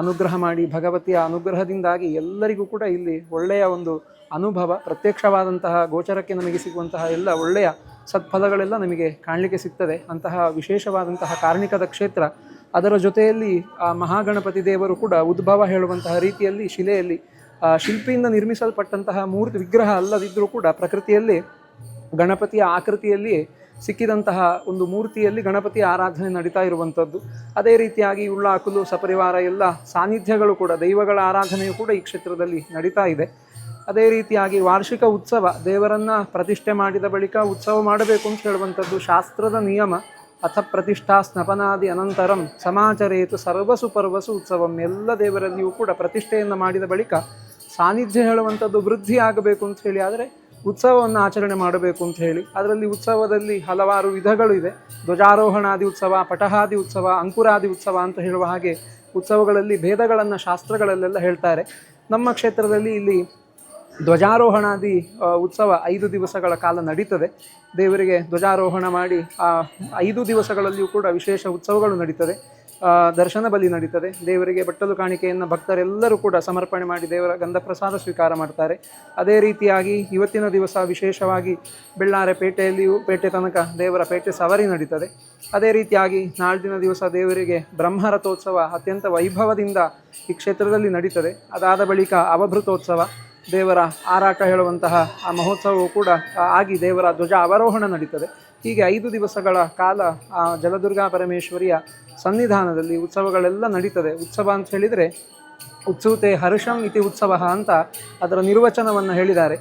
ಅನುಗ್ರಹ ಮಾಡಿ, ಭಗವತಿಯ ಅನುಗ್ರಹದಿಂದಾಗಿ ಎಲ್ಲರಿಗೂ ಕೂಡ ಇಲ್ಲಿ ಒಳ್ಳೆಯ ಒಂದು ಅನುಭವ, ಪ್ರತ್ಯಕ್ಷವಾದಂತಹ ಗೋಚರಕ್ಕೆ ನಮಗೆ ಸಿಗುವಂತಹ ಎಲ್ಲ ಒಳ್ಳೆಯ ಸತ್ಫಲಗಳೆಲ್ಲ ನಮಗೆ ಕಾಣಲಿಕ್ಕೆ ಸಿಗ್ತದೆ. ಅಂತಹ ವಿಶೇಷವಾದಂತಹ ಕಾರ್ಣಿಕದ ಕ್ಷೇತ್ರ. ಅದರ ಜೊತೆಯಲ್ಲಿ ಆ ಮಹಾಗಣಪತಿ ದೇವರು ಕೂಡ ಉದ್ಭವ ಹೇಳುವಂತಹ ರೀತಿಯಲ್ಲಿ ಶಿಲೆಯಲ್ಲಿ ಶಿಲ್ಪಿಯಿಂದ ನಿರ್ಮಿಸಲ್ಪಟ್ಟಂತಹ ಮೂರ್ತಿ ವಿಗ್ರಹ ಅಲ್ಲದಿದ್ದರೂ ಕೂಡ ಪ್ರಕೃತಿಯಲ್ಲಿ ಗಣಪತಿಯ ಆಕೃತಿಯಲ್ಲಿ ಸಿಕ್ಕಿದಂತಹ ಒಂದು ಮೂರ್ತಿಯಲ್ಲಿ ಗಣಪತಿಯ ಆರಾಧನೆ ನಡೀತಾ ಇರುವಂಥದ್ದು. ಅದೇ ರೀತಿಯಾಗಿ ಉಳ್ಳಾಕುಲು, ಸಪರಿವಾರ ಎಲ್ಲ ಸಾನ್ನಿಧ್ಯಗಳು ಕೂಡ, ದೈವಗಳ ಆರಾಧನೆಯು ಕೂಡ ಈ ಕ್ಷೇತ್ರದಲ್ಲಿ ನಡೀತಾ ಇದೆ. ಅದೇ ರೀತಿಯಾಗಿ ವಾರ್ಷಿಕ ಉತ್ಸವ, ದೇವರನ್ನು ಪ್ರತಿಷ್ಠೆ ಮಾಡಿದ ಬಳಿಕ ಉತ್ಸವ ಮಾಡಬೇಕು ಅಂತ ಹೇಳುವಂಥದ್ದು ಶಾಸ್ತ್ರದ ನಿಯಮ. ಅಥ ಪ್ರತಿಷ್ಠಾ ಸ್ನಪನಾದಿ ಅನಂತರಂ ಸಮಾಚರೇತು ಸರ್ವಸು ಪರ್ವಸು ಉತ್ಸವಂ. ಎಲ್ಲ ದೇವರಲ್ಲಿಯೂ ಕೂಡ ಪ್ರತಿಷ್ಠೆಯನ್ನು ಮಾಡಿದ ಬಳಿಕ ಸಾನ್ನಿಧ್ಯ ಹೇಳುವಂಥದ್ದು ವೃದ್ಧಿ ಆಗಬೇಕು ಅಂತ ಹೇಳಿ ಆದರೆ ಉತ್ಸವವನ್ನು ಆಚರಣೆ ಮಾಡಬೇಕು ಅಂತ ಹೇಳಿ. ಅದರಲ್ಲಿ ಉತ್ಸವದಲ್ಲಿ ಹಲವಾರು ವಿಧಗಳು ಇದೆ. ಧ್ವಜಾರೋಹಣಾದಿ ಉತ್ಸವ, ಪಟಹಾದಿ ಉತ್ಸವ, ಅಂಕುರಾದಿ ಉತ್ಸವ ಅಂತ ಹೇಳುವ ಹಾಗೆ ಉತ್ಸವಗಳಲ್ಲಿ ಭೇದಗಳನ್ನು ಶಾಸ್ತ್ರಗಳಲ್ಲೆಲ್ಲ ಹೇಳ್ತಾರೆ. ನಮ್ಮ ಕ್ಷೇತ್ರದಲ್ಲಿ ಇಲ್ಲಿ ಧ್ವಜಾರೋಹಣಾದಿ ಉತ್ಸವ 5 ದಿವಸಗಳ ಕಾಲ ನಡೀತದೆ. ದೇವರಿಗೆ ಧ್ವಜಾರೋಹಣ ಮಾಡಿ ಆ 5 ದಿವಸಗಳಲ್ಲಿಯೂ ಕೂಡ ವಿಶೇಷ ಉತ್ಸವಗಳು ನಡೀತದೆ. ದರ್ಶನ ಬಲಿ ನಡೀತದೆ. ದೇವರಿಗೆ ಬಟ್ಟಲು ಕಾಣಿಕೆಯನ್ನು ಭಕ್ತರೆಲ್ಲರೂ ಕೂಡ ಸಮರ್ಪಣೆ ಮಾಡಿ ದೇವರ ಗಂಧ ಪ್ರಸಾದ ಸ್ವೀಕಾರ ಮಾಡ್ತಾರೆ. ಅದೇ ರೀತಿಯಾಗಿ ಇವತ್ತಿನ ದಿವಸ ವಿಶೇಷವಾಗಿ ಬೆಳ್ಳಾರೆ ಪೇಟೆಯಲ್ಲಿಯೂ ಪೇಟೆ ತನಕ ದೇವರ ಪೇಟೆ ಸವಾರಿ ನಡೀತದೆ. ಅದೇ ರೀತಿಯಾಗಿ ನಾಳಿನ ದಿವಸ ದೇವರಿಗೆ ಬ್ರಹ್ಮರಥೋತ್ಸವ ಅತ್ಯಂತ ವೈಭವದಿಂದ ಈ ಕ್ಷೇತ್ರದಲ್ಲಿ ನಡೀತದೆ. ಅದಾದ ಬಳಿಕ ಅವಭೃತೋತ್ಸವ, ದೇವರ ಆರಾಟ ಹೇಳುವಂತಹ ಆ ಮಹೋತ್ಸವವು ಕೂಡ ಆಗಿ ದೇವರ ಧ್ವಜ ಅವರೋಹಣ ನಡೀತದೆ. ಹೀಗೆ 5 ದಿವಸಗಳ ಕಾಲ ಆ ಜಲದುರ್ಗಾ ಪರಮೇಶ್ವರಿಯ ಸನ್ನಿಧಾನದಲ್ಲಿ ಉತ್ಸವಗಳೆಲ್ಲ ನಡೀತದೆ. ಉತ್ಸವ ಅಂತ ಹೇಳಿದರೆ ಉತ್ಸುತೆ ಹರ್ಷಂ ಇತಿ ಉತ್ಸವ ಅಂತ ಅದರ ನಿರ್ವಚನವನ್ನು ಹೇಳಿದ್ದಾರೆ.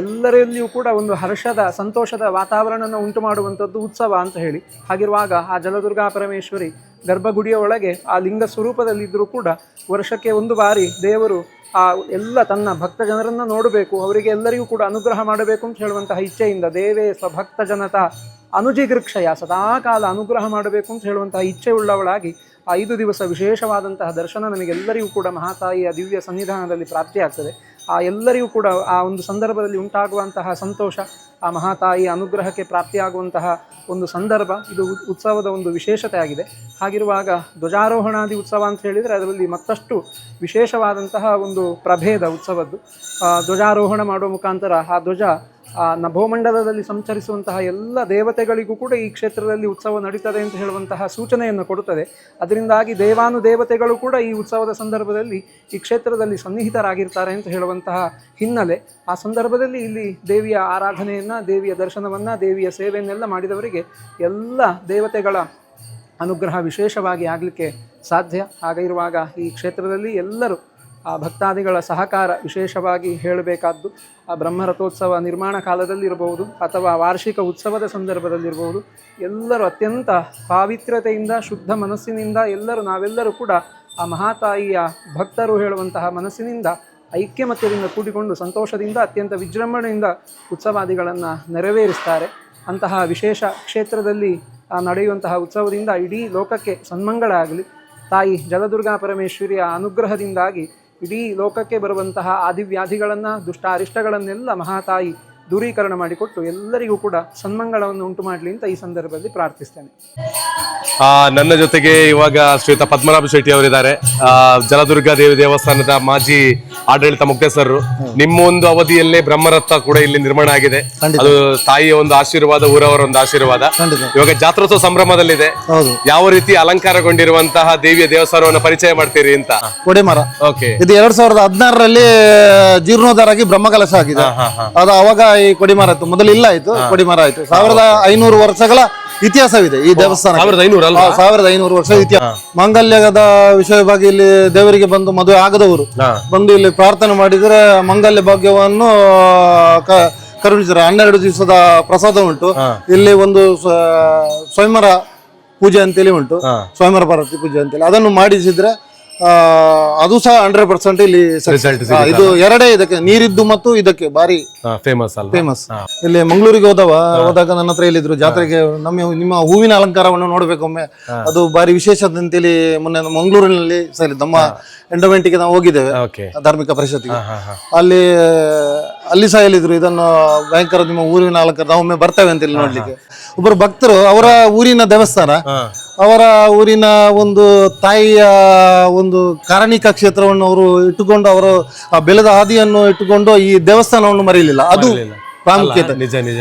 ಎಲ್ಲರಲ್ಲಿಯೂ ಕೂಡ ಒಂದು ಹರ್ಷದ ಸಂತೋಷದ ವಾತಾವರಣವನ್ನು ಉಂಟು ಮಾಡುವಂಥದ್ದು ಉತ್ಸವ ಅಂತ ಹೇಳಿ. ಹಾಗಿರುವಾಗ ಆ ಜಲದುರ್ಗಾ ಪರಮೇಶ್ವರಿ ಗರ್ಭಗುಡಿಯ ಒಳಗೆ ಆ ಲಿಂಗ ಸ್ವರೂಪದಲ್ಲಿದ್ದರೂ ಕೂಡ ವರ್ಷಕ್ಕೆ 1 ಬಾರಿ ದೇವರು ಆ ಎಲ್ಲ ತನ್ನ ಭಕ್ತ ಜನರನ್ನು ನೋಡಬೇಕು, ಅವರಿಗೆ ಎಲ್ಲರಿಗೂ ಕೂಡ ಅನುಗ್ರಹ ಮಾಡಬೇಕು ಅಂತ ಹೇಳುವಂತಹ ಇಚ್ಛೆಯಿಂದ ದೇವೇ ಸ್ವಭಕ್ತ ಜನತ ಅನುಜಿಗೃಕ್ಷಯ ಸದಾಕಾಲ ಅನುಗ್ರಹ ಮಾಡಬೇಕು ಅಂತ ಹೇಳುವಂತಹ ಇಚ್ಛೆ ಉಳ್ಳವಳಾಗಿ 5 ದಿವಸ ವಿಶೇಷವಾದಂತಹ ದರ್ಶನ ನಮಗೆಲ್ಲರಿಗೂ ಕೂಡ ಮಹಾತಾಯಿಯ ದಿವ್ಯ ಸನ್ನಿಧಾನದಲ್ಲಿ ಪ್ರಾಪ್ತಿಯಾಗ್ತದೆ. ಆ ಎಲ್ಲರಿಗೂ ಕೂಡ ಆ ಒಂದು ಸಂದರ್ಭದಲ್ಲಿ ಉಂಟಾಗುವಂತಹ ಸಂತೋಷ, ಆ ಮಹಾತಾಯಿಯ ಅನುಗ್ರಹಕ್ಕೆ ಪ್ರಾಪ್ತಿಯಾಗುವಂತಹ ಒಂದು ಸಂದರ್ಭ, ಇದು ಉತ್ಸವದ ಒಂದು ವಿಶೇಷತೆ ಆಗಿದೆ. ಹಾಗಿರುವಾಗ ಧ್ವಜಾರೋಹಣಾದಿ ಉತ್ಸವ ಅಂತ ಹೇಳಿದರೆ ಅದರಲ್ಲಿ ಮತ್ತಷ್ಟು ವಿಶೇಷವಾದಂತಹ ಒಂದು ಪ್ರಭೇದ ಉತ್ಸವದ್ದು. ಧ್ವಜಾರೋಹಣ ಮಾಡುವ ಮುಖಾಂತರ ಆ ಧ್ವಜ ನಭೋಮಂಡಲದಲ್ಲಿ ಸಂಚರಿಸುವಂತಹ ಎಲ್ಲ ದೇವತೆಗಳಿಗೂ ಕೂಡ ಈ ಕ್ಷೇತ್ರದಲ್ಲಿ ಉತ್ಸವ ನಡೀತದೆ ಅಂತ ಹೇಳುವಂತಹ ಸೂಚನೆಯನ್ನು ಕೊಡುತ್ತದೆ. ಅದರಿಂದಾಗಿ ದೇವಾನುದೇವತೆಗಳು ಕೂಡ ಈ ಉತ್ಸವದ ಸಂದರ್ಭದಲ್ಲಿ ಈ ಕ್ಷೇತ್ರದಲ್ಲಿ ಸನ್ನಿಹಿತರಾಗಿರ್ತಾರೆ ಅಂತ ಹೇಳುವಂತಹ ಹಿನ್ನೆಲೆ. ಆ ಸಂದರ್ಭದಲ್ಲಿ ಇಲ್ಲಿ ದೇವಿಯ ಆರಾಧನೆಯನ್ನು, ದೇವಿಯ ದರ್ಶನವನ್ನು, ದೇವಿಯ ಸೇವೆಯನ್ನೆಲ್ಲ ಮಾಡಿದವರಿಗೆ ಎಲ್ಲ ದೇವತೆಗಳ ಅನುಗ್ರಹ ವಿಶೇಷವಾಗಿ ಆಗಲಿಕ್ಕೆ ಸಾಧ್ಯ. ಹಾಗಿರುವಾಗ ಈ ಕ್ಷೇತ್ರದಲ್ಲಿ ಎಲ್ಲರೂ ಆ ಭಕ್ತಾದಿಗಳ ಸಹಕಾರ ವಿಶೇಷವಾಗಿ ಹೇಳಬೇಕಾದ್ದು. ಆ ಬ್ರಹ್ಮರಥೋತ್ಸವ ನಿರ್ಮಾಣ ಕಾಲದಲ್ಲಿರಬಹುದು ಅಥವಾ ವಾರ್ಷಿಕ ಉತ್ಸವದ ಸಂದರ್ಭದಲ್ಲಿರಬಹುದು, ಎಲ್ಲರೂ ಅತ್ಯಂತ ಪಾವಿತ್ರ್ಯತೆಯಿಂದ ಶುದ್ಧ ಮನಸ್ಸಿನಿಂದ ನಾವೆಲ್ಲರೂ ಕೂಡ ಆ ಮಹಾತಾಯಿಯ ಭಕ್ತರು ಹೇಳುವಂತಹ ಮನಸ್ಸಿನಿಂದ ಐಕ್ಯಮತ್ಯದಿಂದ ಕೂಡಿಕೊಂಡು ಸಂತೋಷದಿಂದ ಅತ್ಯಂತ ವಿಜೃಂಭಣೆಯಿಂದ ಉತ್ಸವಾದಿಗಳನ್ನು ನೆರವೇರಿಸ್ತಾರೆ. ಅಂತಹ ವಿಶೇಷ ಕ್ಷೇತ್ರದಲ್ಲಿ ನಡೆಯುವಂತಹ ಉತ್ಸವದಿಂದ ಇಡೀ ಲೋಕಕ್ಕೆ ಸನ್ಮಂಗಳ ಆಗಲಿ. ತಾಯಿ ಜಲದುರ್ಗಾ ಪರಮೇಶ್ವರಿಯ ಅನುಗ್ರಹದಿಂದಾಗಿ ಇಡೀ ಲೋಕಕ್ಕೆ ಬರುವಂತಹ ಆದಿವ್ಯಾಧಿಗಳನ್ನು, ದುಷ್ಟ ಅರಿಷ್ಟಗಳನ್ನೆಲ್ಲ ಮಹಾತಾಯಿ ದೂರೀಕರಣ ಮಾಡಿಕೊಟ್ಟು ಎಲ್ಲರಿಗೂ ಕೂಡ ಸನ್ಮಂಗಳವನ್ನು ಉಂಟು ಮಾಡಲಿ ಅಂತ ಈ ಸಂದರ್ಭದಲ್ಲಿ ಪ್ರಾರ್ಥಿಸ್ತೇನೆ. ನನ್ನ ಜೊತೆಗೆ ಇವಾಗ ಶ್ರೀಯುತ ಪದ್ಮನಾಭ ಶೆಟ್ಟಿ ಅವರಿದ್ದಾರೆ, ಜಲದುರ್ಗಾ ದೇವಿ ದೇವಸ್ಥಾನದ ಮಾಜಿ ಆಡಳಿತ ಮುಖ್ಯಸ್ಥರು. ನಿಮ್ಮ ಒಂದು ಅವಧಿಯಲ್ಲೇ ಬ್ರಹ್ಮರಥ ಕೂಡ ಇಲ್ಲಿ ನಿರ್ಮಾಣ ಆಗಿದೆ. ಅದು ತಾಯಿಯ ಒಂದು ಆಶೀರ್ವಾದ, ಊರವರ ಒಂದು ಆಶೀರ್ವಾದ. ಇವಾಗ ಜಾತ್ರೋತ್ಸವ ಸಂಭ್ರಮದಲ್ಲಿದೆ. ಯಾವ ರೀತಿ ಅಲಂಕಾರಗೊಂಡಿರುವಂತಹ ದೇವಿಯ ದೇವಸ್ಥಾನವನ್ನು ಪರಿಚಯ ಮಾಡ್ತೀರಿ ಅಂತ? ಕೊಡಿಮರ. ಓಕೆ. ಇದು 2016ರಲ್ಲಿ ಜೀರ್ಣೋದ್ಧಾರ ಆಗಿ ಬ್ರಹ್ಮಕಲಶ ಆಗಿದೆ. ಅದು ಅವಾಗ ಈ ಕೊಡಿಮರ ಇತ್ತು, ಮೊದಲು ಇಲ್ಲ ಆಯ್ತು, ಕೊಡಿಮರ ಆಯ್ತು. 1500 ವರ್ಷಗಳ ಇತಿಹಾಸವಿದೆ ಈ ದೇವಸ್ಥಾನ. 1500 ವರ್ಷ ಇತಿಹಾಸ. ಮಾಂಗಲ್ಯದ ವಿಷಯವಾಗಿ ಇಲ್ಲಿ ದೇವರಿಗೆ ಬಂದು ಮದುವೆ ಆಗದವರು ಬಂದು ಇಲ್ಲಿ ಪ್ರಾರ್ಥನೆ ಮಾಡಿದ್ರೆ ಮಾಂಗಲ್ಯ ಭಾಗ್ಯವನ್ನು ಕರುಣಿಸಿದ್ರೆ 12 ದಿವಸದ ಪ್ರಸಾದ ಉಂಟು. ಇಲ್ಲಿ ಒಂದು ಸ್ವಯಂವರ ಪೂಜೆ ಅಂತೇಳಿ ಉಂಟು, ಸ್ವಯಂವರ ಪಾರ್ವತಿ ಪೂಜೆ ಅಂತೇಳಿ. ಅದನ್ನು ಮಾಡಿಸಿದ್ರೆ ಅದು ಸಹ 100% ಇಲ್ಲಿ ಇದು ಎರಡೇ ಇದಕ್ಕೆ ನೀರಿದ್ದು ಮತ್ತು ಇದಕ್ಕೆ ಬಾರಿ ಫೇಮಸ್. ಇಲ್ಲಿ ಮಂಗಳೂರಿಗೆ ಹೋದಾಗ ನನ್ನ ಹತ್ರ ಹೇಳಿದ್ರು ಜಾತ್ರೆಗೆ ನಿಮ್ಮ ಹೂವಿನ ಅಲಂಕಾರವನ್ನು ನೋಡ್ಬೇಕೊಮ್ಮೆ, ಅದು ಬಾರಿ ವಿಶೇಷ ಅಂತೇಳಿ. ಮೊನ್ನೆ ಮಂಗಳೂರಿನಲ್ಲಿ ನಮ್ಮ ಎಂಡೋಮೆಂಟ್ಗೆ ನಾವು ಹೋಗಿದ್ದೇವೆ, ಧಾರ್ಮಿಕ ಪರಿಷತ್ತಿಗೆ. ಅಲ್ಲಿ ಸಹ ಹೇಳಿದ್ರು ಇದನ್ನು ಭಯಂಕರ ನಿಮ್ಮ ಊರಿನ ಅಲಂಕಾರ, ನಾವೊಮ್ಮೆ ಬರ್ತೇವೆ ಅಂತೇಳಿ ನೋಡ್ಲಿಕ್ಕೆ. ಒಬ್ಬರು ಭಕ್ತರು ಅವರ ಊರಿನ ದೇವಸ್ಥಾನ, ಅವರ ಊರಿನ ಒಂದು ತಾಯಿಯ ಒಂದು ಕಾರಣಿಕ ಕ್ಷೇತ್ರವನ್ನು ಅವರು ಇಟ್ಟುಕೊಂಡು, ಅವರು ಆ ಬೆಳೆದ ಹಾದಿಯನ್ನು ಇಟ್ಟುಕೊಂಡು ಈ ದೇವಸ್ಥಾನವನ್ನು ಮರೆಯಲಿಲ್ಲ. ಅದು ಪ್ರಾಮುಖ್ಯತೆ.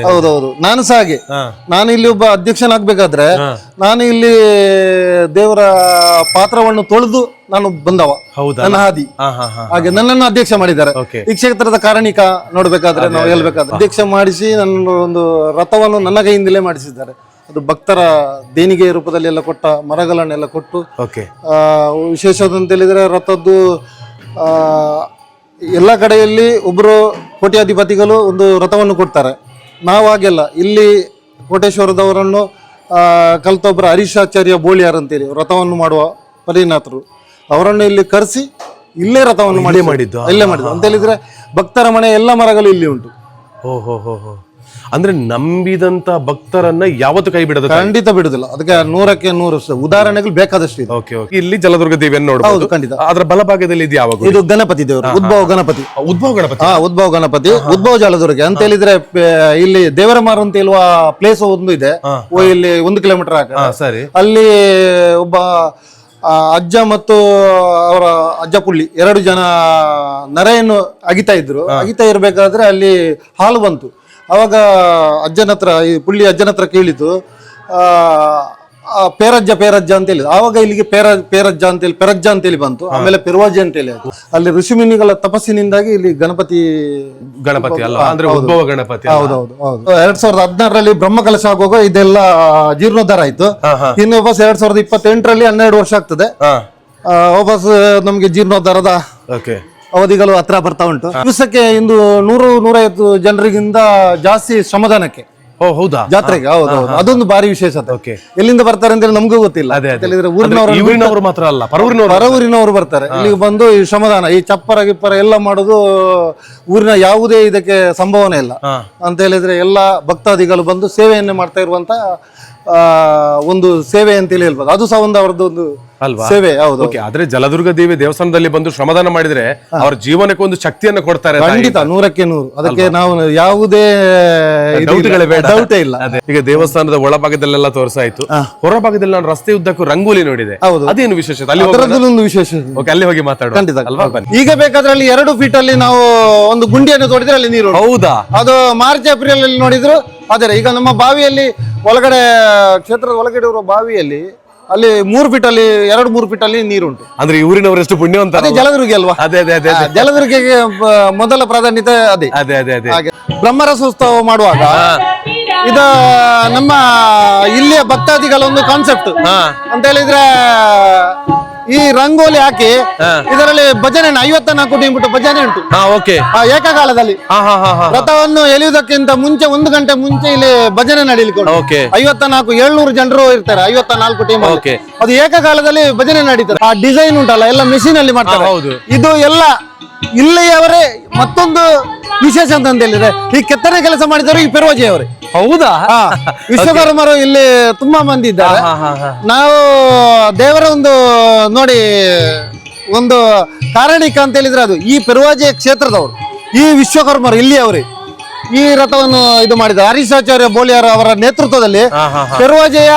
ಹೌದೌದು. ನಾನು ಸಹ ಹಾಗೆ, ನಾನು ಇಲ್ಲಿ ಒಬ್ಬ ಅಧ್ಯಕ್ಷನಾಗ್ಬೇಕಾದ್ರೆ ನಾನು ಇಲ್ಲಿ ದೇವರ ಪಾತ್ರವನ್ನು ತೊಳೆದು ನಾನು ಬಂದವ, ನನ್ನ ಹಾದಿ. ಹಾಗೆ ನನ್ನನ್ನು ಅಧ್ಯಕ್ಷ ಮಾಡಿದ್ದಾರೆ. ಈ ಕ್ಷೇತ್ರದ ಕಾರಣಿಕ ನೋಡ್ಬೇಕಾದ್ರೆ ನಾವು ಹೇಳ್ಬೇಕಾದ್ರೆ ಅಧ್ಯಕ್ಷ ಮಾಡಿಸಿ ನನ್ನ ಒಂದು ರಥವನ್ನು ನನ್ನ ಕೈಯಿಂದಲೇ ಮಾಡಿಸಿದ್ದಾರೆ. ಅದು ಭಕ್ತರ ದೇಣಿಗೆ ರೂಪದಲ್ಲಿ ಎಲ್ಲ ಕೊಟ್ಟ ಮರಗಳನ್ನೆಲ್ಲ ಕೊಟ್ಟು. ವಿಶೇಷವಾದಂತ ಹೇಳಿದ್ರೆ ರಥದ್ದು ಎಲ್ಲ ಕಡೆಯಲ್ಲಿ ಒಬ್ಬರು ಕೋಟ್ಯಾಧಿಪತಿಗಳು ಒಂದು ರಥವನ್ನು ಕೊಡ್ತಾರೆ. ನಾವು ಹಾಗೆಲ್ಲ ಇಲ್ಲಿ ಕೋಟೇಶ್ವರದವರನ್ನು ಕಲ್ತೊಬ್ಬರು ಹರೀಶಾಚಾರ್ಯ ಬೋಳಿಯಾರ್ ಅಂತೇಳಿ ರಥವನ್ನು ಮಾಡುವ ಪರಿಣಾತರು, ಅವರನ್ನು ಇಲ್ಲಿ ಕರೆಸಿ ಇಲ್ಲೇ ರಥವನ್ನು ಮಾಡಿದ್ದು ಇಲ್ಲೇ ಮಾಡಿದ್ದು ಅಂತ ಹೇಳಿದ್ರೆ ಭಕ್ತರ ಮನೆ ಎಲ್ಲ ಮರಗಳು ಇಲ್ಲಿ ಉಂಟು. ಓಹೋ, ಅಂದ್ರೆ ನಂಬಿದಂತ ಭಕ್ತರನ್ನ ಯಾವತ್ತು ಕೈ ಬಿಡೋದು? ಖಂಡಿತ ಬಿಡುದಿಲ್ಲ. ಅದಕ್ಕೆ 100ಕ್ಕೆ 100 ಉದಾಹರಣೆಗಳು ಬೇಕಾದಷ್ಟು ಇದೆ. ಓಕೆ, ಇಲ್ಲಿ ಜಲದುರ್ಗ ದೇವಿಯನ್ನು ನೋಡಬಹುದು. ಖಂಡಿತ. ಅದರ ಬಲಭಾಗದಲ್ಲಿ ಇದು ಯಾವಾಗ? ಇದು ಗಣಪತಿ ದೇವರು, ಉದ್ಭವ ಗಣಪತಿ. ಉದ್ಭವ ಗಣಪತಿ, ಉದ್ಭವ ಜಲದುರ್ಗ ಅಂತ ಹೇಳಿದ್ರೆ ಇಲ್ಲಿ ದೇವರಮಾರು ಅಂತ ಹೇಳುವ ಪ್ಲೇಸ್ ಒಂದು ಇದೆ, ಇಲ್ಲಿ 1 ಕಿಲೋಮೀಟರ್ ಸರಿ. ಅಲ್ಲಿ ಒಬ್ಬ ಅಜ್ಜ ಮತ್ತು ಅವರ ಅಜ್ಜ ಪುಳ್ಳಿ 2 ಜನ ನರೆಯನ್ನು ಅಗಿತಾ ಇದ್ರು. ಅಗಿತಾ ಇರ್ಬೇಕಾದ್ರೆ ಅಲ್ಲಿ ಹಾಲು ಬಂತು. ಅವಾಗ ಅಜ್ಜನ ಹತ್ರ, ಈ ಪುಳ್ಳಿ ಅಜ್ಜನ ಹತ್ರ ಕೇಳಿತು, ಪೇರಜ್ಜ ಅಂತ ಹೇಳಿ. ಆವಾಗ ಇಲ್ಲಿಗೆ ಪೇರಜ್ಜ ಅಂತೇಳಿ ಪೆರಜ್ಜ ಅಂತೇಳಿ ಬಂತು. ಆಮೇಲೆ ಪೆರ್ವಾಜಿ ಅಂತೇಳಿ ಆಯ್ತು. ಅಲ್ಲಿ ಋಷಿಮುನಿಗಳ ತಪಸ್ಸಿನಿಂದಾಗಿ ಇಲ್ಲಿ ಗಣಪತಿ ಅಲ್ಲ ಅಂದ್ರೆ ಉದ್ಭವ ಗಣಪತಿ. ಹೌದೌದು. 2016ರಲ್ಲಿ ಬ್ರಹ್ಮಕಲಶ ಆಗುವಾಗ ಇದೆಲ್ಲ ಜೀರ್ಣೋದ್ಧಾರ ಆಯ್ತು. ಇನ್ನು ವಾಪಸ್ 2028ರಲ್ಲಿ 12 ವರ್ಷ ಆಗ್ತದೆ. ವಾಪಸ್ ನಮ್ಗೆ ಜೀರ್ಣೋದ್ಧಾರದ ಅವಧಿಗಳು ಹತ್ರ ಬರ್ತಾ ಉಂಟು. ದಿವಸಕ್ಕೆ ಇಂದು 100-150 ಜನರಿಗಿಂತ ಜಾಸ್ತಿ ಶ್ರಮದಾನಕ್ಕೆ ಹೌದಾ ಜಾತ್ರೆಗೆ. ಹೌದೌದು, ಅದೊಂದು ಬಾರಿ ವಿಶೇಷತೆ. ಎಲ್ಲಿಂದ ಬರ್ತಾರೆ ಅಂತ ನಮಗೂ ಗೊತ್ತಿಲ್ಲ. ಊರಿನವರು ಮಾತ್ರ ಅಲ್ಲ, ಪರವೂರಿನವರು ಬರ್ತಾರೆ ಇಲ್ಲಿಗೆ ಬಂದು ಈ ಶ್ರಮದಾನ, ಈ ಚಪ್ಪರ ಗಿಪ್ಪರ ಎಲ್ಲ ಮಾಡೋದು. ಊರಿನ ಯಾವುದೇ ಇದಕ್ಕೆ ಸಂಭವನೆ ಇಲ್ಲ ಅಂತ ಹೇಳಿದ್ರೆ ಎಲ್ಲ ಭಕ್ತಾದಿಗಳು ಬಂದು ಸೇವೆಯನ್ನೇ ಮಾಡ್ತಾ ಇರುವಂತ ಒಂದು ಸೇವೆ ಅಂತ ಹೇಳ್ಬೋದು. ಅದು ಸಹ ಒಂದು ಅವರದ್ದು ಒಂದು ಸೇವೆ. ಹೌದು. ಆದ್ರೆ ಜಲದುರ್ಗ ದೇವಿ ದೇವಸ್ಥಾನದಲ್ಲಿ ಬಂದು ಶ್ರಮದಾನ ಮಾಡಿದ್ರೆ ಅವ್ರ ಜೀವನಕ್ಕೆ ಒಂದು ಶಕ್ತಿಯನ್ನು ಕೊಡ್ತಾರೆ. ಖಂಡಿತ 100ಕ್ಕೆ 100. ಅದಕ್ಕೆ ನಾವು ಯಾವುದೇ ಡೌಟೇ ಇಲ್ಲ. ಈಗ ದೇವಸ್ಥಾನದ ಒಳಭಾಗದಲ್ಲೆಲ್ಲ ತೋರಿಸಾಯ್ತು. ಹೊರಭಾಗದಲ್ಲಿ ನಾನು ರಸ್ತೆ ಉದ್ದಕ್ಕೂ ರಂಗೋಲಿ ನೋಡಿದೆ. ಅದೇನು ವಿಶೇಷತೆ? ಅದರದ್ದೊಂದು ವಿಶೇಷ. ಅಲ್ಲಿ ಹೋಗಿ ಮಾತಾಡೋಣ. ಖಂಡಿತ. ಈಗ ಬೇಕಾದ್ರೆ ಅಲ್ಲಿ 2 ಫೀಟ್ ಅಲ್ಲಿ ನಾವು ಒಂದು ಗುಂಡಿಯನ್ನು ತೋಡಿದ್ರೆ ಅಲ್ಲಿ ನೀರು. ಹೌದಾ? ಅದು ಮಾರ್ಚ್ ಏಪ್ರಿಲ್ ಅಲ್ಲಿ ನೋಡಿದ್ರು ಅದೇ. ಈಗ ನಮ್ಮ ಬಾವಿಯಲ್ಲಿ ಒಳಗಡೆ, ಕ್ಷೇತ್ರದ ಒಳಗಡೆ ಇರುವ ಬಾವಿಯಲ್ಲಿ ಅಲ್ಲಿ 3 ಫೀಟ್ ಅಲ್ಲಿ 2-3 ಫೀಟ್ ಅಲ್ಲಿ ನೀರುಂಟು. ಅಂದ್ರೆ ಊರಿನವರೆಷ್ಟು ಪುಣ್ಯವಂತ. ಅದೇ ಜಲದುರ್ಗ ಅಲ್ವಾ? ಅದೇ ಜಲದುರ್ಗಕ್ಕೆ ಮೊದಲ ಪ್ರಾಧಾನ್ಯತೆ ಅದೇ. ಹಾಗೆ ಬ್ರಹ್ಮರಸೋತ್ಸವ ಮಾಡುವಾಗ ಇದು ನಮ್ಮ ಇಲ್ಲಿಯ ಭಕ್ತಾದಿಗಳ ಒಂದು ಕಾನ್ಸೆಪ್ಟ್ ಅಂತ ಹೇಳಿದ್ರೆ, ಈ ರಂಗೋಲಿ ಹಾಕಿ ಇದರಲ್ಲಿ ಭಜನೆ 54 ಟೀಮ್ ಬಿಟ್ಟು ಭಜನೆ ಉಂಟು ಏಕಕಾಲದಲ್ಲಿ. ರಥವನ್ನು ಎಳೆಯುವುದಕ್ಕಿಂತ ಮುಂಚೆ 1 ಗಂಟೆ ಮುಂಚೆ ಇಲ್ಲಿ ಭಜನೆ ನಡೀಲಿಕ್ಕೆ 54-700 ಜನರು ಇರ್ತಾರೆ. 54 ಟೀಮ್ ಅದು ಏಕಕಾಲದಲ್ಲಿ ಭಜನೆ ನಡೀತಾರೆ. ಆ ಡಿಸೈನ್ ಉಂಟಲ್ಲ ಎಲ್ಲ ಮೆಷಿನ್ ಅಲ್ಲಿ ಮಾಡ್ತಾರೆ. ಇದು ಎಲ್ಲ ಇಲ್ಲಿಯವರೇ ಮತ್ತೊಂದು ವಿಶೇಷ ಅಂತ ಹೇಳಿದ್ರೆ, ಈ ಕೆತ್ತನೆ ಕೆಲಸ ಮಾಡಿದವರು ಈ ಪೆರ್ವಾಜಿ ಅವರೇ. ಹೌದಾ? ವಿಶ್ವಕರ್ಮರು ಇಲ್ಲಿ ತುಂಬಾ ಮಂದಿ ಇದ್ದಾರೆ. ನಾವು ದೇವರ ಒಂದು ನೋಡಿ ಒಂದು ಕಾರಣಿಕ ಅಂತ ಹೇಳಿದ್ರೆ ಅದು ಈ ಪೆರ್ವಾಜಿ ಕ್ಷೇತ್ರದವರು, ಈ ವಿಶ್ವಕರ್ಮರು ಇಲ್ಲಿಯವರೇ ಈ ರಥವನ್ನು ಇದು ಮಾಡಿದ್ದಾರೆ. ಹರೀಶಾಚಾರ್ಯ ಬೋಳಿಯಾರ್ ಅವರ ನೇತೃತ್ವದಲ್ಲಿ ಪೆರ್ವಾಜೆಯ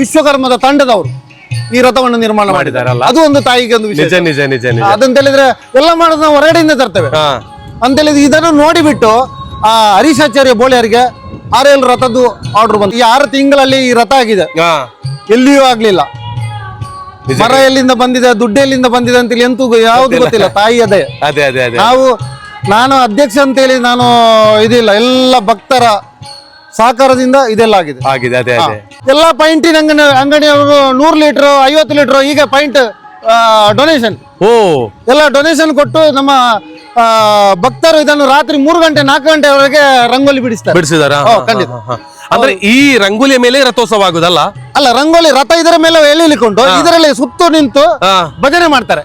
ವಿಶ್ವಕರ್ಮದ ತಂಡದವರು ಈ ರಥವನ್ನು ನಿರ್ಮಾಣ ಮಾಡಿದಾರಲ್ಲ, ಅದು ಒಂದು ತಾಯಿಗೆ ಒಂದು ವಿಶೇಷ. ಅದಂತ ಹೇಳಿದ್ರೆ ಎಲ್ಲ ಮಾಡೋದು ನಾವು ಹೊರಗಡೆಯಿಂದ ತರ್ತೇವೆ ಅಂತ ಹೇಳಿದ್ರೆ, ಇದನ್ನು ನೋಡಿಬಿಟ್ಟು ಆ ಹರೀಶಾಚಾರ್ಯ ಬೋಳಿಯಾರಿಗೆ 6-7 ರಥದ್ದು ಆರ್ಡರ್ ಬಂತು. ಈ 6 ತಿಂಗಳಲ್ಲಿ ಈ ರಥ ಆಗಿದೆ, ಎಲ್ಲಿಯೂ ಆಗ್ಲಿಲ್ಲ. ಮರ ಎಲ್ಲಿಂದ ಬಂದಿದೆ, ದುಡ್ಡು ಎಲ್ಲಿಂದ ಬಂದಿದೆ ಅಂತ ಎಂತೂ ಯಾವ್ದು ಗೊತ್ತಿಲ್ಲ. ತಾಯಿ ಅದೇ. ನಾನು ಅಧ್ಯಕ್ಷ ಅಂತೇಳಿ ನಾನು ಇದಿಲ್ಲ, ಎಲ್ಲ ಭಕ್ತರ ಸಹಕಾರದಿಂದ ಇದೆಲ್ಲ ಆಗಿದೆ. ಎಲ್ಲ ಪೈಂಟಿನ ಅಂಗಡಿಯವರು 100 ಲೀಟರ್ 50 ಲೀಟರ್ ಈಗ ಪೈಂಟ್ ಡೊನೇಷನ್ ಎಲ್ಲ ಡೊನೇಷನ್ ಕೊಟ್ಟು ನಮ್ಮ ಭಕ್ತರು ಇದನ್ನು ರಾತ್ರಿ 3 ಗಂಟೆ 4 ಗಂಟೆವರೆಗೆ ರಂಗೋಲಿ ಬಿಡಿಸಿದ್ದಾರೆ. ಖಂಡಿತ. ಅಂದ್ರೆ ಈ ರಂಗೋಲಿಯ ಮೇಲೆ ರಥೋತ್ಸವ ಆಗುದಲ್ಲ? ಅಲ್ಲ, ರಂಗೋಲಿ ರಥ ಇದರ ಮೇಲೆ ಎಳಿಲಿಕೊಂಡು ಇದರಲ್ಲಿ ಸುತ್ತು ನಿಂತು ಭಜನೆ ಮಾಡ್ತಾರೆ.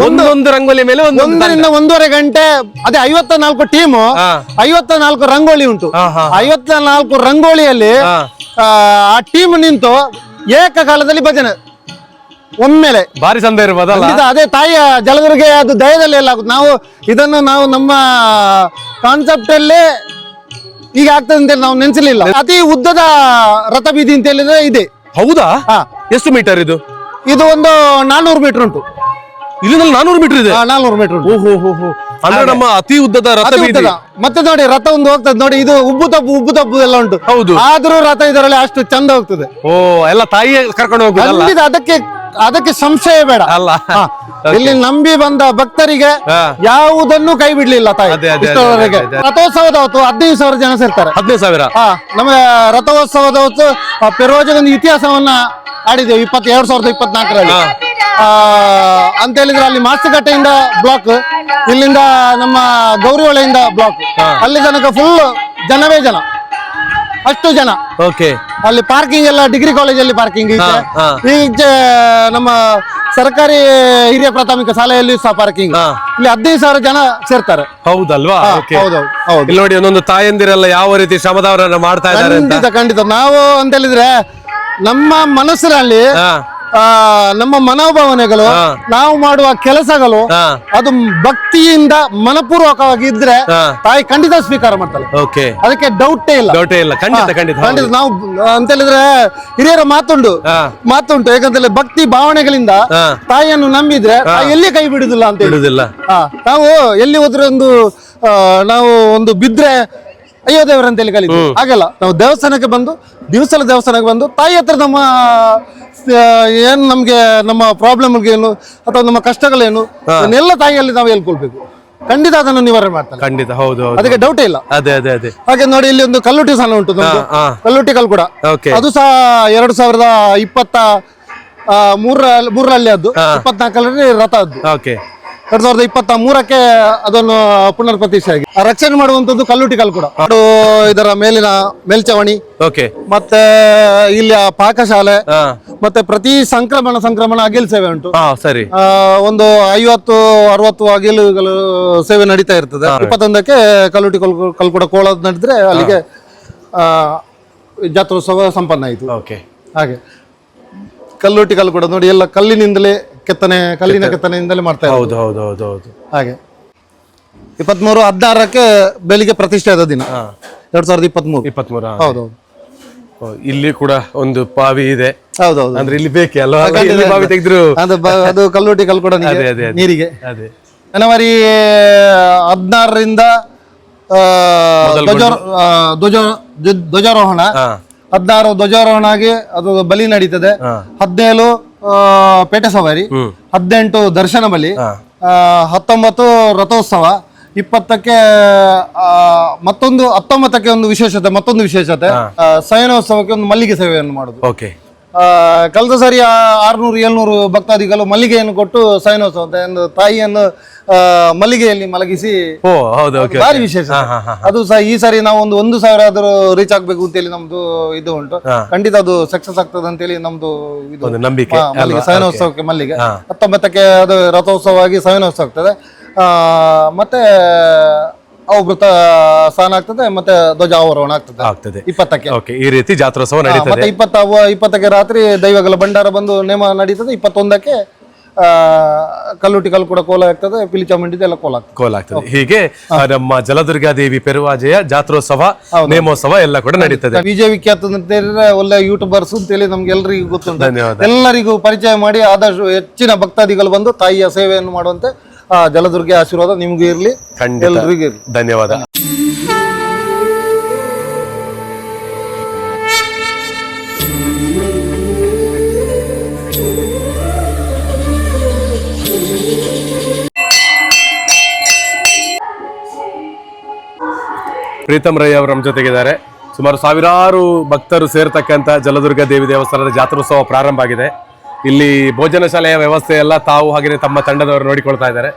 ಒಂದೊಂದು ರಂಗೋಲಿ ಮೇಲೆ 1 1.5 ಗಂಟೆ. ಅದೇ 54 ಟೀಮು, 54 ರಂಗೋಲಿ ಉಂಟು. 54 ರಂಗೋಲಿಯಲ್ಲಿ ಆ ಟೀಮ್ ನಿಂತು ಏಕಕಾಲದಲ್ಲಿ ಭಜನೆ ಒಮ್ಮೆಲೆ. ಭಾರಿ ಸಂದ ಇರ್ಬೋದಲ್ಲ? ಅದೇ ತಾಯಿಯ ಜಲದುರ್ಗ ಅದು ದಯದಲ್ಲಿ ಎಲ್ಲ ಆಗುತ್ತೆ. ನಾವು ನಮ್ಮ ಕಾನ್ಸೆಪ್ಟ್ ಅಲ್ಲೇ ಈಗ ಆಗ್ತದೆ ಅಂತ ನಾವು ನೆನ್ಸಲಿಲ್ಲ. ಅತಿ ಉದ್ದದ ರಥ ಬೀದಿ ಅಂತ ಹೇಳಿದ್ರೆ ಇದೆ. ಹೌದಾ? ಎಷ್ಟು ಮೀಟರ್ ಇದು? ಇದು ಒಂದು 400 ಮೀಟರ್ ಉಂಟು. ಇಲ್ಲಿಂದ 400 ಮೀಟರ್ ಇದೆ? 400 ಮೀಟರ್ ಉಂಟು. ಅಂದ್ರೆ ನಮ್ಮ ಅತಿ ಉದ್ದದ ರಥ ಬೀದಿ. ಮತ್ತೆ ನೋಡಿ ರಥ ಒಂದು ಹೋಗ್ತದೆ ನೋಡಿ, ಇದು ಉಬ್ಬು ತಪ್ಪು ಎಲ್ಲ ಉಂಟು. ಹೌದು. ಆದ್ರೂ ರಥ ಇದರಲ್ಲಿ ಅಷ್ಟು ಚಂದ ಹೋಗ್ತದೆ. ಎಲ್ಲ ತಾಯಿಯೇ ಕರ್ಕೊಂಡು ಹೋಗುದು. ಅದಕ್ಕೆ ಸಂಶಯ ಬೇಡ ಅಲ್ಲ. ಇಲ್ಲಿ ನಂಬಿ ಬಂದ ಭಕ್ತರಿಗೆ ಯಾವುದನ್ನು ಕೈ ಬಿಡ್ಲಿಲ್ಲ ತಾಯಿ. ರಥೋತ್ಸವದ ಹೊತ್ತು 15,000 ಜನ ಸೇರ್ತಾರೆ. 15,000? ನಮ್ಮ ರಥೋತ್ಸವದ ಹೊತ್ತು ಪೆರ್ವಾಜಿಗೆ ಒಂದು ಇತಿಹಾಸವನ್ನ ಆಡಿದ್ದೇವೆ 2024ರಲ್ಲಿ ಅಂತ ಹೇಳಿದ್ರೆ, ಅಲ್ಲಿ ಮಾಸ್ತಿಕಟ್ಟೆಯಿಂದ ಬ್ಲಾಕ್, ಇಲ್ಲಿಂದ ನಮ್ಮ ಗೌರಿಹೊಳೆಯಿಂದ ಬ್ಲಾಕ್, ಅಲ್ಲಿ ತನಕ ಫುಲ್ ಜನವೇ ಜನ. ಅಷ್ಟು ಜನ. ಓಕೆ. ಅಲ್ಲಿ ಪಾರ್ಕಿಂಗ್ ಎಲ್ಲ ಡಿಗ್ರಿ ಕಾಲೇಜಲ್ಲಿ ಪಾರ್ಕಿಂಗ್ ಇದೆ. ಹಾ. ಈಚೆ ನಮ್ಮ ಸರ್ಕಾರಿ ಹಿರಿಯ ಪ್ರಾಥಮಿಕ ಶಾಲೆಯಲ್ಲಿ ಸಹ ಪಾರ್ಕಿಂಗ್. ಇಲ್ಲಿ 15,000 ಜನ ಸೇರ್ತಾರೆ. ಹೌದಲ್ವಾ? ಓಕೆ. ಹೌದೌದು ಹೌದು. ಇಲ್ಲಿ ನೋಡಿ ಒಂದೊಂದು ತಾಯಂದಿರೆಲ್ಲ ಯಾವ ರೀತಿ ಶ್ರಮದಾನವನ್ನ ಮಾಡ್ತಾ ಇದ್ದಾರೆ ಅಂತ. ಖಂಡಿತ ಖಂಡಿತ. ನಾವು ಅಂತ ಹೇಳಿದ್ರೆ ನಮ್ಮ ಮನಸ್ಸಿನಲ್ಲಿ ನಮ್ಮ ಮನೋಭಾವನೆಗಳು, ನಾವು ಮಾಡುವ ಕೆಲಸಗಳು ಅದು ಭಕ್ತಿಯಿಂದ ಮನಪೂರ್ವಕವಾಗಿ ಇದ್ರೆ ತಾಯಿ ಖಂಡಿತ ಸ್ವೀಕಾರ ಮಾಡ್ತಾಳೆ. ಓಕೆ. ಅದಕ್ಕೆ ಡೌಟೇ ಇಲ್ಲ. ಖಂಡಿತ ಖಂಡಿತ. ಖಂಡಿತ. ನಾವು ಅಂತ ಹೇಳಿದ್ರೆ ಹಿರಿಯರ ಮಾತುಂಟು. ಯಾಕಂತೇಳಿ ಭಕ್ತಿ ಭಾವನೆಗಳಿಂದ ತಾಯಿಯನ್ನು ನಂಬಿದ್ರೆ ತಾಯಿ ಎಲ್ಲಿ ಕೈ ಬಿಡುದಿಲ್ಲ ಅಂತ ಹೇಳುದಿಲ್ಲ. ನಾವು ಎಲ್ಲಿ ಹೋದ್ರೆ ನಾವು ಒಂದು ಬಿದ್ರೆ ಅಯ್ಯೋ ದೇವರ ಅಂತೇಳಿ ಕಲಿತೀವಿ. ಹಾಗಲ್ಲ, ನಾವು ದೇವಸ್ಥಾನಕ್ಕೆ ಬಂದು ದೇವಸ್ಥಾನಕ್ಕೆ ಬಂದು ತಾಯಿ ಹತ್ರ ನಮ್ಮ ಏನ್ ನಮ್ಗೆ ನಮ್ಮ ಪ್ರಾಬ್ಲಮ್ಗಳೇನು ಅಥವಾ ನಮ್ಮ ಕಷ್ಟಗಳೇನು ಎಲ್ಲ ತಾಯಿಯಲ್ಲಿ ನಾವು ಹೇಳ್ಕೊಳ್ಬೇಕು. ಖಂಡಿತ ಅದನ್ನು ನಿವಾರಣೆ ಮಾಡ್ತಾರೆ. ಖಂಡಿತ. ಹೌದು. ಅದಕ್ಕೆ ಡೌಟೇ ಇಲ್ಲ. ಅದೇ ಅದೇ ಅದೇ. ಹಾಗೆ ನೋಡಿ, ಇಲ್ಲಿ ಒಂದು ಕಲ್ಲುಟಿ ಸಹ ಉಂಟು. ಕಲ್ಲುಟಿ ಕಲ್ ಕೂಡ ಅದು ಸಹ 2023ರಲ್ಲಿ ಅದು 24ರಲ್ಲಿ ರಥ ಅದು. 2023ಕ್ಕೆ ಅದನ್ನು ಪುನರ್ ಪ್ರತಿಷ್ಠೆ ಆಗಿ ರಕ್ಷಣೆ ಮಾಡುವಂತದ್ದು ಕಲ್ಲುಟಿ ಕಲ್ ಕೂಡ. ಅದು ಇದರ ಮೇಲಿನ ಮೇಲ್ಚಾವಣಿ, ಮತ್ತೆ ಇಲ್ಲಿ ಪಾಕಶಾಲೆ, ಮತ್ತೆ ಪ್ರತಿ ಸಂಕ್ರಮಣ ಅಗಿಲ್ ಸೇವೆ ಉಂಟು. ಸರಿ. ಒಂದು 50-60 ಅಗಿಲುಗಳು ಸೇವೆ ನಡೀತಾ ಇರ್ತದೆ. 21ಕ್ಕೆ ಕಲ್ಲುಟಿ ಕಲ್ ಕೂಡ ಕೋಳ ನಡೆದ್ರೆ ಅಲ್ಲಿಗೆ ಜಾತ್ರೋತ್ಸವ ಸಂಪನ್ನ ಆಯಿತು. ಹಾಗೆ ಕಲ್ಲುಟಿ ಕಲ್ ಕೂಡ ನೋಡಿ, ಎಲ್ಲ ಕಲ್ಲಿನ ಕೆತ್ತನೆಯಿಂದಲೇ ಮಾಡ್ತಾ ಇದ್ದಾರೆ. ಹೌದು ಹೌದು ಹೌದು ಹೌದು. ಹಾಗೆ 23/16ಕ್ಕೆ ಬೆಳಿಗ್ಗೆ ಪ್ರತಿಷ್ಠೆ ಆದ ದಿನ 2023. ಹೌದೌದು. ಇಲ್ಲಿ ಕೂಡ ಒಂದು ಬಾವಿ ಇದೆ. ಹೌದೌದು. ಅಂದ್ರೆ ಇಲ್ಲಿ ಬೇಕೆ ಅಲ್ವಾ? ಬಾವಿ ತೆಗೆದ್ರು ಅದು ಕಲ್ಲುಟಿ ಕಲ್ ಕೂಡ ನೀರಿಗೆ. ಜನವರಿ 16ರಿಂದ ಧ್ವಜಾರೋಹಣ. 16 ಧ್ವಜಾರೋಹಣ ಆಗಿ ಅದು ಬಲಿ ನಡೀತದೆ. 17 ಪೇಟೆ ಸವಾರಿ, 18 ದರ್ಶನ ಬಲಿ, 19 ರಥೋತ್ಸವ, 20ಕ್ಕೆ 19ಕ್ಕೆ ಒಂದು ವಿಶೇಷತೆ ಶಯನೋತ್ಸವಕ್ಕೆ ಒಂದು ಮಲ್ಲಿಗೆ ಸೇವೆಯನ್ನು ಮಾಡುದು. ಕಳೆದ ಸರಿ 600-700 ಭಕ್ತಾದಿಗಳು ಮಲ್ಲಿಗೆಯನ್ನು ಕೊಟ್ಟು ಶಯನೋತ್ಸವ ಅಂತ ತಾಯಿಯನ್ನು ಮಲ್ಲಿಗೆಯಲ್ಲಿ ಮಲಗಿಸಿ ಭಾರಿ ವಿಶೇಷ. ಅದು ಸಹ ಈ ಸಾರಿ ನಾವು ಒಂದು 1,000 ಆದ್ರೂ ರೀಚ್ ಆಗ್ಬೇಕು ಅಂತೇಳಿ ನಮ್ದು ಇದು ಉಂಟು. ಖಂಡಿತ ಅದು ಸಕ್ಸಸ್ ಆಗ್ತದೆ ಅಂತೇಳಿ ನಮ್ದು ಇದು ನಂಬಿಕೆ. ಶಯನೋತ್ಸವಕ್ಕೆ ಮಲ್ಲಿಗೆ 19ಕ್ಕೆ ಅದು ರಥೋತ್ಸವ ಆಗಿ ಶಯನೋತ್ಸವ ಆಗ್ತದೆ. ಮತ್ತೆ ಅವೃತ ಸ್ನಾನ ಆಗ್ತದೆ, ಮತ್ತೆ ಧ್ವಜಾರೋಹಣ ಆಗ್ತದೆ 20ಕ್ಕೆ. ಈ ರೀತಿ ಜಾತ್ರೋತ್ಸವ ನಡೀತದೆ. 20ಕ್ಕೆ ರಾತ್ರಿ ದೈವಗಳ ಭಂಡಾರ ಬಂದು ನೇಮ ನಡೀತದೆ. 21ಕ್ಕೆ ಕಲ್ಲುಟಿ ಕಲ್ ಕೂಡ ಕೋಲ ಆಗ್ತದೆ, ಪಿಲಿ ಚಾಮುಂಡಿ ಎಲ್ಲ ಕೋಲ ಆಗ್ತದೆ. ಹೀಗೆ ನಮ್ಮ ಜಲದುರ್ಗಾದೇವಿ ಪೆರುವಾಜೆಯ ಜಾತ್ರೋತ್ಸವ, ನೇಮೋತ್ಸವ ಎಲ್ಲ ಕೂಡ ನಡೀತದೆ. ವಿಜಯ ವಿಖ್ಯಾತ ಒಳ್ಳೆ ಯೂಟ್ಯೂಬರ್ಸ್ ಅಂತೇಳಿ ನಮ್ಗೆ ಎಲ್ಲರಿಗೂ ಗೊತ್ತುಂಟು. ಎಲ್ಲರಿಗೂ ಪರಿಚಯ ಮಾಡಿ ಆದಷ್ಟು ಹೆಚ್ಚಿನ ಭಕ್ತಾದಿಗಳು ಬಂದು ತಾಯಿಯ ಸೇವೆಯನ್ನು ಮಾಡುವಂತೆ ಜಲದುರ್ಗೆ ಆಶೀರ್ವಾದ ನಿಮ್ಗೂ ಇರ್ಲಿ, ಎಲ್ಲರಿಗೂ ಇರ್ಲಿ. ಧನ್ಯವಾದ. ಪ್ರೀತಮ್ ರೈ ಅವರು ನಮ್ಮ ಜೊತೆಗಿದ್ದಾರೆ. ಸುಮಾರು ಸಾವಿರಾರು ಭಕ್ತರು ಸೇರ್ತಕ್ಕಂಥ ಜಲದುರ್ಗ ದೇವಿ ದೇವಸ್ಥಾನದ ಜಾತ್ರೋತ್ಸವ ಪ್ರಾರಂಭ ಆಗಿದೆ. ಇಲ್ಲಿ ಭೋಜನ ಶಾಲೆಯ ವ್ಯವಸ್ಥೆ ಎಲ್ಲ ತಾವು ಹಾಗೆಯೇ ತಮ್ಮ ತಂಡದವರು ನೋಡಿಕೊಳ್ತಾ ಇದ್ದಾರೆ.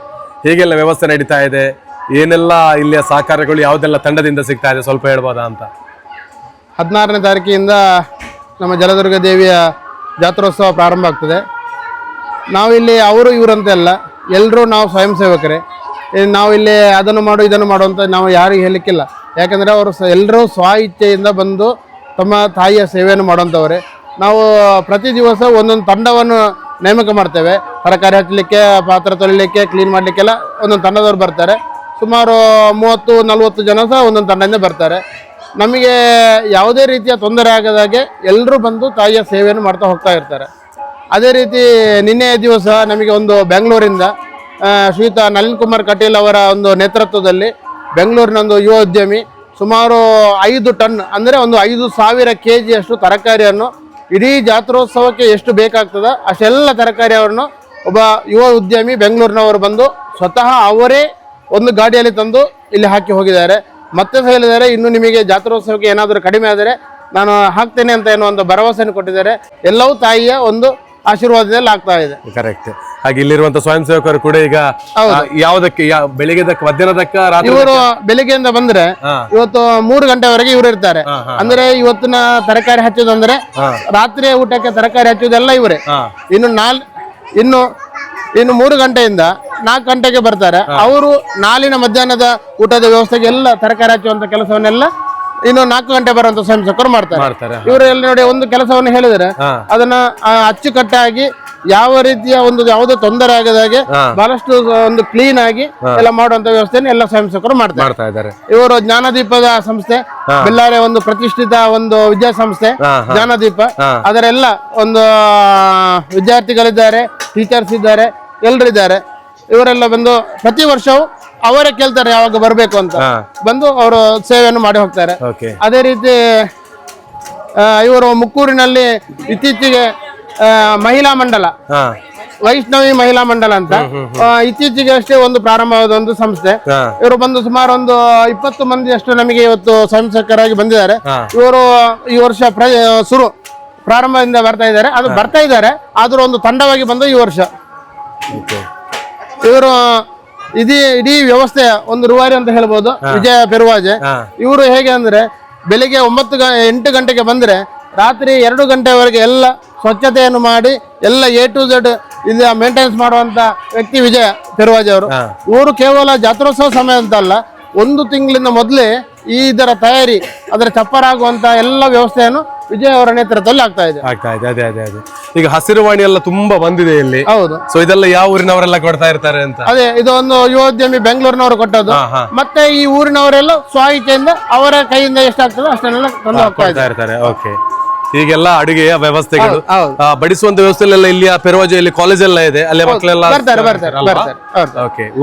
ಹೇಗೆಲ್ಲ ವ್ಯವಸ್ಥೆ ನಡೀತಾ ಇದೆ, ಏನೆಲ್ಲ ಇಲ್ಲಿಯ ಸಹಕಾರಗಳು ಯಾವುದೆಲ್ಲ ತಂಡದಿಂದ ಸಿಗ್ತಾ ಇದೆ, ಸ್ವಲ್ಪ ಹೇಳ್ಬೋದಾ ಅಂತ? 16ನೇ ತಾರೀಕಿನಿಂದ ನಮ್ಮ ಜಲದುರ್ಗ ದೇವಿಯ ಜಾತ್ರೋತ್ಸವ ಪ್ರಾರಂಭ ಆಗ್ತದೆ. ನಾವಿಲ್ಲಿ ಅವರು ಇವರಂತೆ ಅಲ್ಲ, ಎಲ್ಲರೂ ನಾವು ಸ್ವಯಂ ಸೇವಕರೇ. ನಾವಿಲ್ಲಿ ಅದನ್ನು ಮಾಡು ಇದನ್ನು ಮಾಡು ಅಂತ ನಾವು ಯಾರಿಗೆ ಹೇಳಲಿಕ್ಕಿಲ್ಲ. ಯಾಕಂದರೆ ಅವರು ಎಲ್ಲರೂ ಸ್ವ ಇಚ್ಛೆಯಿಂದ ಬಂದು ತಮ್ಮ ತಾಯಿಯ ಸೇವೆಯನ್ನು ಮಾಡುವಂಥವ್ರೆ. ನಾವು ಪ್ರತಿ ದಿವಸ ಒಂದೊಂದು ತಂಡವನ್ನು ನೇಮಕ ಮಾಡ್ತೇವೆ. ತರಕಾರಿ ಹಚ್ಚಲಿಕ್ಕೆ, ಪಾತ್ರೆ ತೊಳಿಲಿಕ್ಕೆ, ಕ್ಲೀನ್ ಮಾಡಲಿಕ್ಕೆಲ್ಲ ಒಂದೊಂದು ತಂಡದವ್ರು ಬರ್ತಾರೆ. ಸುಮಾರು 30-40 ಜನ ಸಹ ಒಂದೊಂದು ತಂಡದಿಂದ ಬರ್ತಾರೆ. ನಮಗೆ ಯಾವುದೇ ರೀತಿಯ ತೊಂದರೆ ಆಗದಾಗೆ ಎಲ್ಲರೂ ಬಂದು ತಾಯಿಯ ಸೇವೆಯನ್ನು ಮಾಡ್ತಾ ಹೋಗ್ತಾ ಇರ್ತಾರೆ. ಅದೇ ರೀತಿ ನಿನ್ನೆಯ ದಿವಸ ನಮಗೆ ಒಂದು ಬೆಂಗಳೂರಿಂದ ಶ್ರೀಯುತ ನಳಿನ್ ಕುಮಾರ್ ಕಟೀಲ್ ಅವರ ಒಂದು ನೇತೃತ್ವದಲ್ಲಿ ಬೆಂಗಳೂರಿನ ಒಂದು ಯುವ ಉದ್ಯಮಿ ಸುಮಾರು 5 ಟನ್ ಅಂದರೆ ಒಂದು 5,000 kg ತರಕಾರಿಯನ್ನು ಇಡೀ ಜಾತ್ರೋತ್ಸವಕ್ಕೆ ಎಷ್ಟು ಬೇಕಾಗ್ತದೆ ಅಷ್ಟೆಲ್ಲ ತರಕಾರಿಯನ್ನು ಒಬ್ಬ ಯುವ ಉದ್ಯಮಿ ಬೆಂಗಳೂರಿನವರು ಬಂದು ಸ್ವತಃ ಅವರೇ ಒಂದು ಗಾಡಿಯಲ್ಲಿ ತಂದು ಇಲ್ಲಿ ಹಾಕಿ ಹೋಗಿದ್ದಾರೆ. ಮತ್ತೆ ಹೇಳಿದ್ದಾರೆ, ಇನ್ನು ನಿಮಗೆ ಜಾತ್ರೋತ್ಸವಕ್ಕೆ ಏನಾದರೂ ಕಡಿಮೆ ಆದರೆ ನಾನು ಹಾಕ್ತೇನೆ ಅಂತ ಎನ್ನುವಂಥ ಭರವಸೆಯನ್ನು ಕೊಟ್ಟಿದ್ದಾರೆ. ಎಲ್ಲವೂ ತಾಯಿಯ ಒಂದು ಆಶೀರ್ವಾದದಲ್ಲಿ ಆಗ್ತಾ ಇದೆ. ಕರೆಕ್ಟ್. ಹಾಗೆ ಇಲ್ಲಿರುವಂತ ಸ್ವಯಂ ಸೇವಕರು ಕೂಡ ಈಗ ಯಾವುದಕ್ಕೆ ಬೆಳಿಗ್ಗೆದಕ್ಕ ಮಧ್ಯಾಹ್ನದಕ್ಕ ರಾತ್ರಿ ಇವರು ಬೆಳಿಗ್ಗೆಯಿಂದ ಬಂದ್ರೆ ಇವತ್ತು 3 ಗಂಟೆವರೆಗೆ ಇವರು ಇರ್ತಾರೆ. ಅಂದ್ರೆ ಇವತ್ತಿನ ತರಕಾರಿ ಹಚ್ಚೋದಂದ್ರೆ ರಾತ್ರಿ ಊಟಕ್ಕೆ ತರಕಾರಿ ಹಚ್ಚೋದೆಲ್ಲ ಇವರೇ. ಇನ್ನು 3 ಗಂಟೆಯಿಂದ 4 ಗಂಟೆಗೆ ಬರ್ತಾರೆ. ಅವರು ನಾಳಿನ ಮಧ್ಯಾಹ್ನದ ಊಟದ ವ್ಯವಸ್ಥೆಗೆ ಎಲ್ಲ ತರಕಾರಿ ಹಚ್ಚುವಂತ ಕೆಲಸವನ್ನೆಲ್ಲ ಇನ್ನು 4 ಗಂಟೆ ಬರುವಂತ ಸ್ವಯಂ ಸೇವಕರು ಮಾಡ್ತಾರೆ. ಇವರೆಲ್ಲ ನೋಡಿ ಒಂದು ಕೆಲಸವನ್ನು ಹೇಳಿದರೆ ಅದನ್ನ ಅಚ್ಚುಕಟ್ಟಾಗಿ ಯಾವ ರೀತಿಯ ಯಾವುದೇ ತೊಂದರೆ ಆಗದ ಹಾಗೆ ಬಹಳಷ್ಟು ಒಂದು ಕ್ಲೀನ್ ಆಗಿ ಎಲ್ಲ ಮಾಡುವಂತ ವ್ಯವಸ್ಥೆಯನ್ನು ಎಲ್ಲ ಸ್ವಯಂ ಸೇವಕರು ಮಾಡ್ತಾ ಇದ್ದಾರೆ. ಇವರು ಜ್ಞಾನದೀಪದ ಸಂಸ್ಥೆ, ಬೆಳ್ಳಾರಿ ಒಂದು ಪ್ರತಿಷ್ಠಿತ ಒಂದು ವಿದ್ಯಾಸಂಸ್ಥೆ ಜ್ಞಾನದೀಪ, ಅದರೆಲ್ಲ ಒಂದು ವಿದ್ಯಾರ್ಥಿಗಳಿದ್ದಾರೆ, ಟೀಚರ್ಸ್ ಇದ್ದಾರೆ, ಎಲ್ಲರಿದ್ದಾರೆ. ಇವರೆಲ್ಲ ಬಂದು ಪ್ರತಿ ವರ್ಷವೂ ಅವರೇ ಕೇಳ್ತಾರೆ ಯಾವಾಗ ಬರ್ಬೇಕು ಅಂತ, ಬಂದು ಅವರು ಸೇವೆಯನ್ನು ಮಾಡಿ ಹೋಗ್ತಾರೆ. ಅದೇ ರೀತಿ ಇವರು ಮುಕ್ಕೂರಿನಲ್ಲಿ ಇತ್ತೀಚೆಗೆ ಮಹಿಳಾ ಮಂಡಲ, ವೈಷ್ಣವಿ ಮಹಿಳಾ ಮಂಡಲ ಅಂತ ಇತ್ತೀಚೆಗೆ ಅಷ್ಟೇ ಒಂದು ಪ್ರಾರಂಭವಾದ ಒಂದು ಸಂಸ್ಥೆ. ಇವರು ಬಂದು ಸುಮಾರು ಒಂದು 20 ಮಂದಿ ಅಷ್ಟು ನಮಗೆ ಇವತ್ತು ಸ್ವಯಂ ಸೇವಕರಾಗಿ ಬಂದಿದ್ದಾರೆ. ಇವರು ಈ ವರ್ಷ ಪ್ರಾರಂಭದಿಂದ ಬರ್ತಾ ಇದ್ದಾರೆ ಆದ್ರೂ ಒಂದು ತಂಡವಾಗಿ ಬಂದು ಈ ವರ್ಷ ಇವರು ಇಡೀ ವ್ಯವಸ್ಥೆಯ ಒಂದು ರೂವಾರಿ ಅಂತ ಹೇಳ್ಬೋದು. ವಿಜಯ ಪೆರುವಾಜೆ ಇವರು ಹೇಗೆ ಅಂದ್ರೆ ಬೆಳಿಗ್ಗೆ 8 ಗಂಟೆಗೆ ಬಂದ್ರೆ ರಾತ್ರಿ 2 ಗಂಟೆವರೆಗೆ ಎಲ್ಲ ಸ್ವಚ್ಛತೆಯನ್ನು ಮಾಡಿ ಎಲ್ಲ A to Z ಇದು ಮೇಂಟೆನೆನ್ಸ್ ಮಾಡುವಂತ ವ್ಯಕ್ತಿ ವಿಜಯ ಪೆರುವಾಜೆ ಅವರು. ಇವರು ಕೇವಲ ಜಾತ್ರೋತ್ಸವ ಸಮಯ ಅಂತಲ್ಲ, 1 ತಿಂಗಳಿಂದ ಮೊದಲೇ ಇದರ ತಯಾರಿ, ಅದರ ಚಪ್ಪರಾಗುವಂತ ಎಲ್ಲ ವ್ಯವಸ್ಥೆಯನ್ನು ವಿಜಯ್ ಅವರ ನೇತೃತ್ವದಲ್ಲಿ ಆಗ್ತಾ ಇದೆ. ಅದೇ ಈಗ ಹಸಿರುವಾಣಿ ಎಲ್ಲ ತುಂಬಾ ಬಂದಿದೆ ಇಲ್ಲಿ. ಹೌದು. ಸೊ ಇದೆಲ್ಲ ಯಾವ ಊರಿನವರೆಲ್ಲ ಕೊಡ್ತಾ ಇರ್ತಾರೆ ಅಂತ? ಅದೇ ಇದು ಒಂದು ಯುವೋದ್ಯಮಿ ಬೆಂಗಳೂರಿನವರು ಕೊಟ್ಟದ್ದು. ಮತ್ತೆ ಈ ಊರಿನವರೆಲ್ಲ ಸ್ವ-ಇಚ್ಛೆಯಿಂದ ಅವರ ಕೈಯಿಂದ ಎಷ್ಟಾಗ್ತದೆ ಅಷ್ಟನ್ನೆಲ್ಲ ತಂದು ಹೋಗ್ತಾ ಇರ್ತಾರೆ. ಓಕೆ. ಈಗೆಲ್ಲ ಅಡುಗೆಯ ವ್ಯವಸ್ಥೆಗಳು, ಬಡಿಸುವಂತ ವ್ಯವಸ್ಥೆಲ್ಲ ಇಲ್ಲಿ ಪೆರುವಾಜೆಯಲ್ಲಿ ಕಾಲೇಜ್ ಎಲ್ಲ ಇದೆ, ಅಲ್ಲೇ ಮಕ್ಕಳೆಲ್ಲ ಬರ್ತಾರೆ.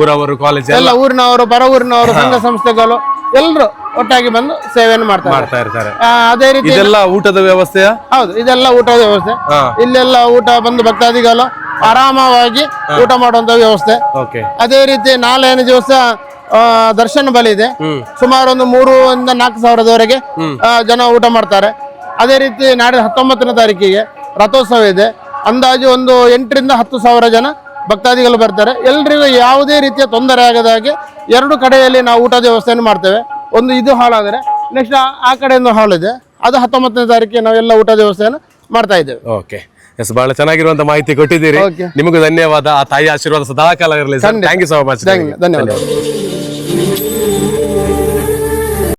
ಊರವರು ಕಾಲೇಜ್ ಎಲ್ಲ ಊರಿನವರು, ಪರ ಊರಿನವರು, ಸಂಘ ಸಂಸ್ಥೆಗಳು ಎಲ್ಲರೂ ಒಟ್ಟಾಗಿ ಬಂದು ಸೇವೆಯನ್ನು ಮಾಡ್ತಾ ಇರ್ತಾರೆ. ಅದೇ ರೀತಿ ಇದೆಲ್ಲ ಊಟದ ವ್ಯವಸ್ಥೆ. ಹೌದು, ಇದೆಲ್ಲ ಊಟದ ವ್ಯವಸ್ಥೆ. ಇಲ್ಲೆಲ್ಲ ಊಟ ಬಂದು ಭಕ್ತಾದಿಗಳು ಆರಾಮವಾಗಿ ಊಟ ಮಾಡುವಂತ ವ್ಯವಸ್ಥೆ. ಅದೇ ರೀತಿ ನಾಳೆಯ ದಿವಸ ದರ್ಶನ ಬಲಿ ಇದೆ. ಸುಮಾರು ಒಂದು 3 ಇಂದ 4 ಸಾವಿರದವರೆಗೆ ಜನ ಊಟ ಮಾಡ್ತಾರೆ. ಅದೇ ರೀತಿ ನಾಳೆ 19ನೇ ತಾರೀಕಿಗೆ ರಥೋತ್ಸವ ಇದೆ. ಅಂದಾಜು ಒಂದು 8 ರಿಂದ 10 ಸಾವಿರ ಜನ ಭಕ್ತಾದಿಗಳು ಬರ್ತಾರೆ. ಎಲ್ರಿಗೂ ಯಾವುದೇ ರೀತಿಯ ತೊಂದರೆ ಆಗದ ಹಾಗೆ 2 ಕಡೆಯಲ್ಲಿ ನಾವು ಊಟದ ವ್ಯವಸ್ಥೆಯನ್ನು ಮಾಡ್ತೇವೆ. ಒಂದು ಇದು ಹಾಲ್ ಆದರೆ ನೆಕ್ಸ್ಟ್ ಆ ಕಡೆಯಿಂದ ಹಾಲ್ ಇದೆ, ಅದು 19ನೇ ತಾರೀಕಿಗೆ ನಾವೆಲ್ಲ ಊಟದ ವ್ಯವಸ್ಥೆಯನ್ನು ಮಾಡ್ತಾ ಇದ್ದೇವೆ. ಓಕೆ, ಎಸ್, ಬಹಳ ಚೆನ್ನಾಗಿರುವಂತ ಮಾಹಿತಿ ಕೊಟ್ಟಿದ್ದೀರಿ. ನಿಮಗೂ ಧನ್ಯವಾದ. ಆ ತಾಯಿ ಆಶೀರ್ವಾದ ಸದಾ ಕಾಲ ಇರಲಿ sir. Thank you so much. ಧನ್ಯವಾದ.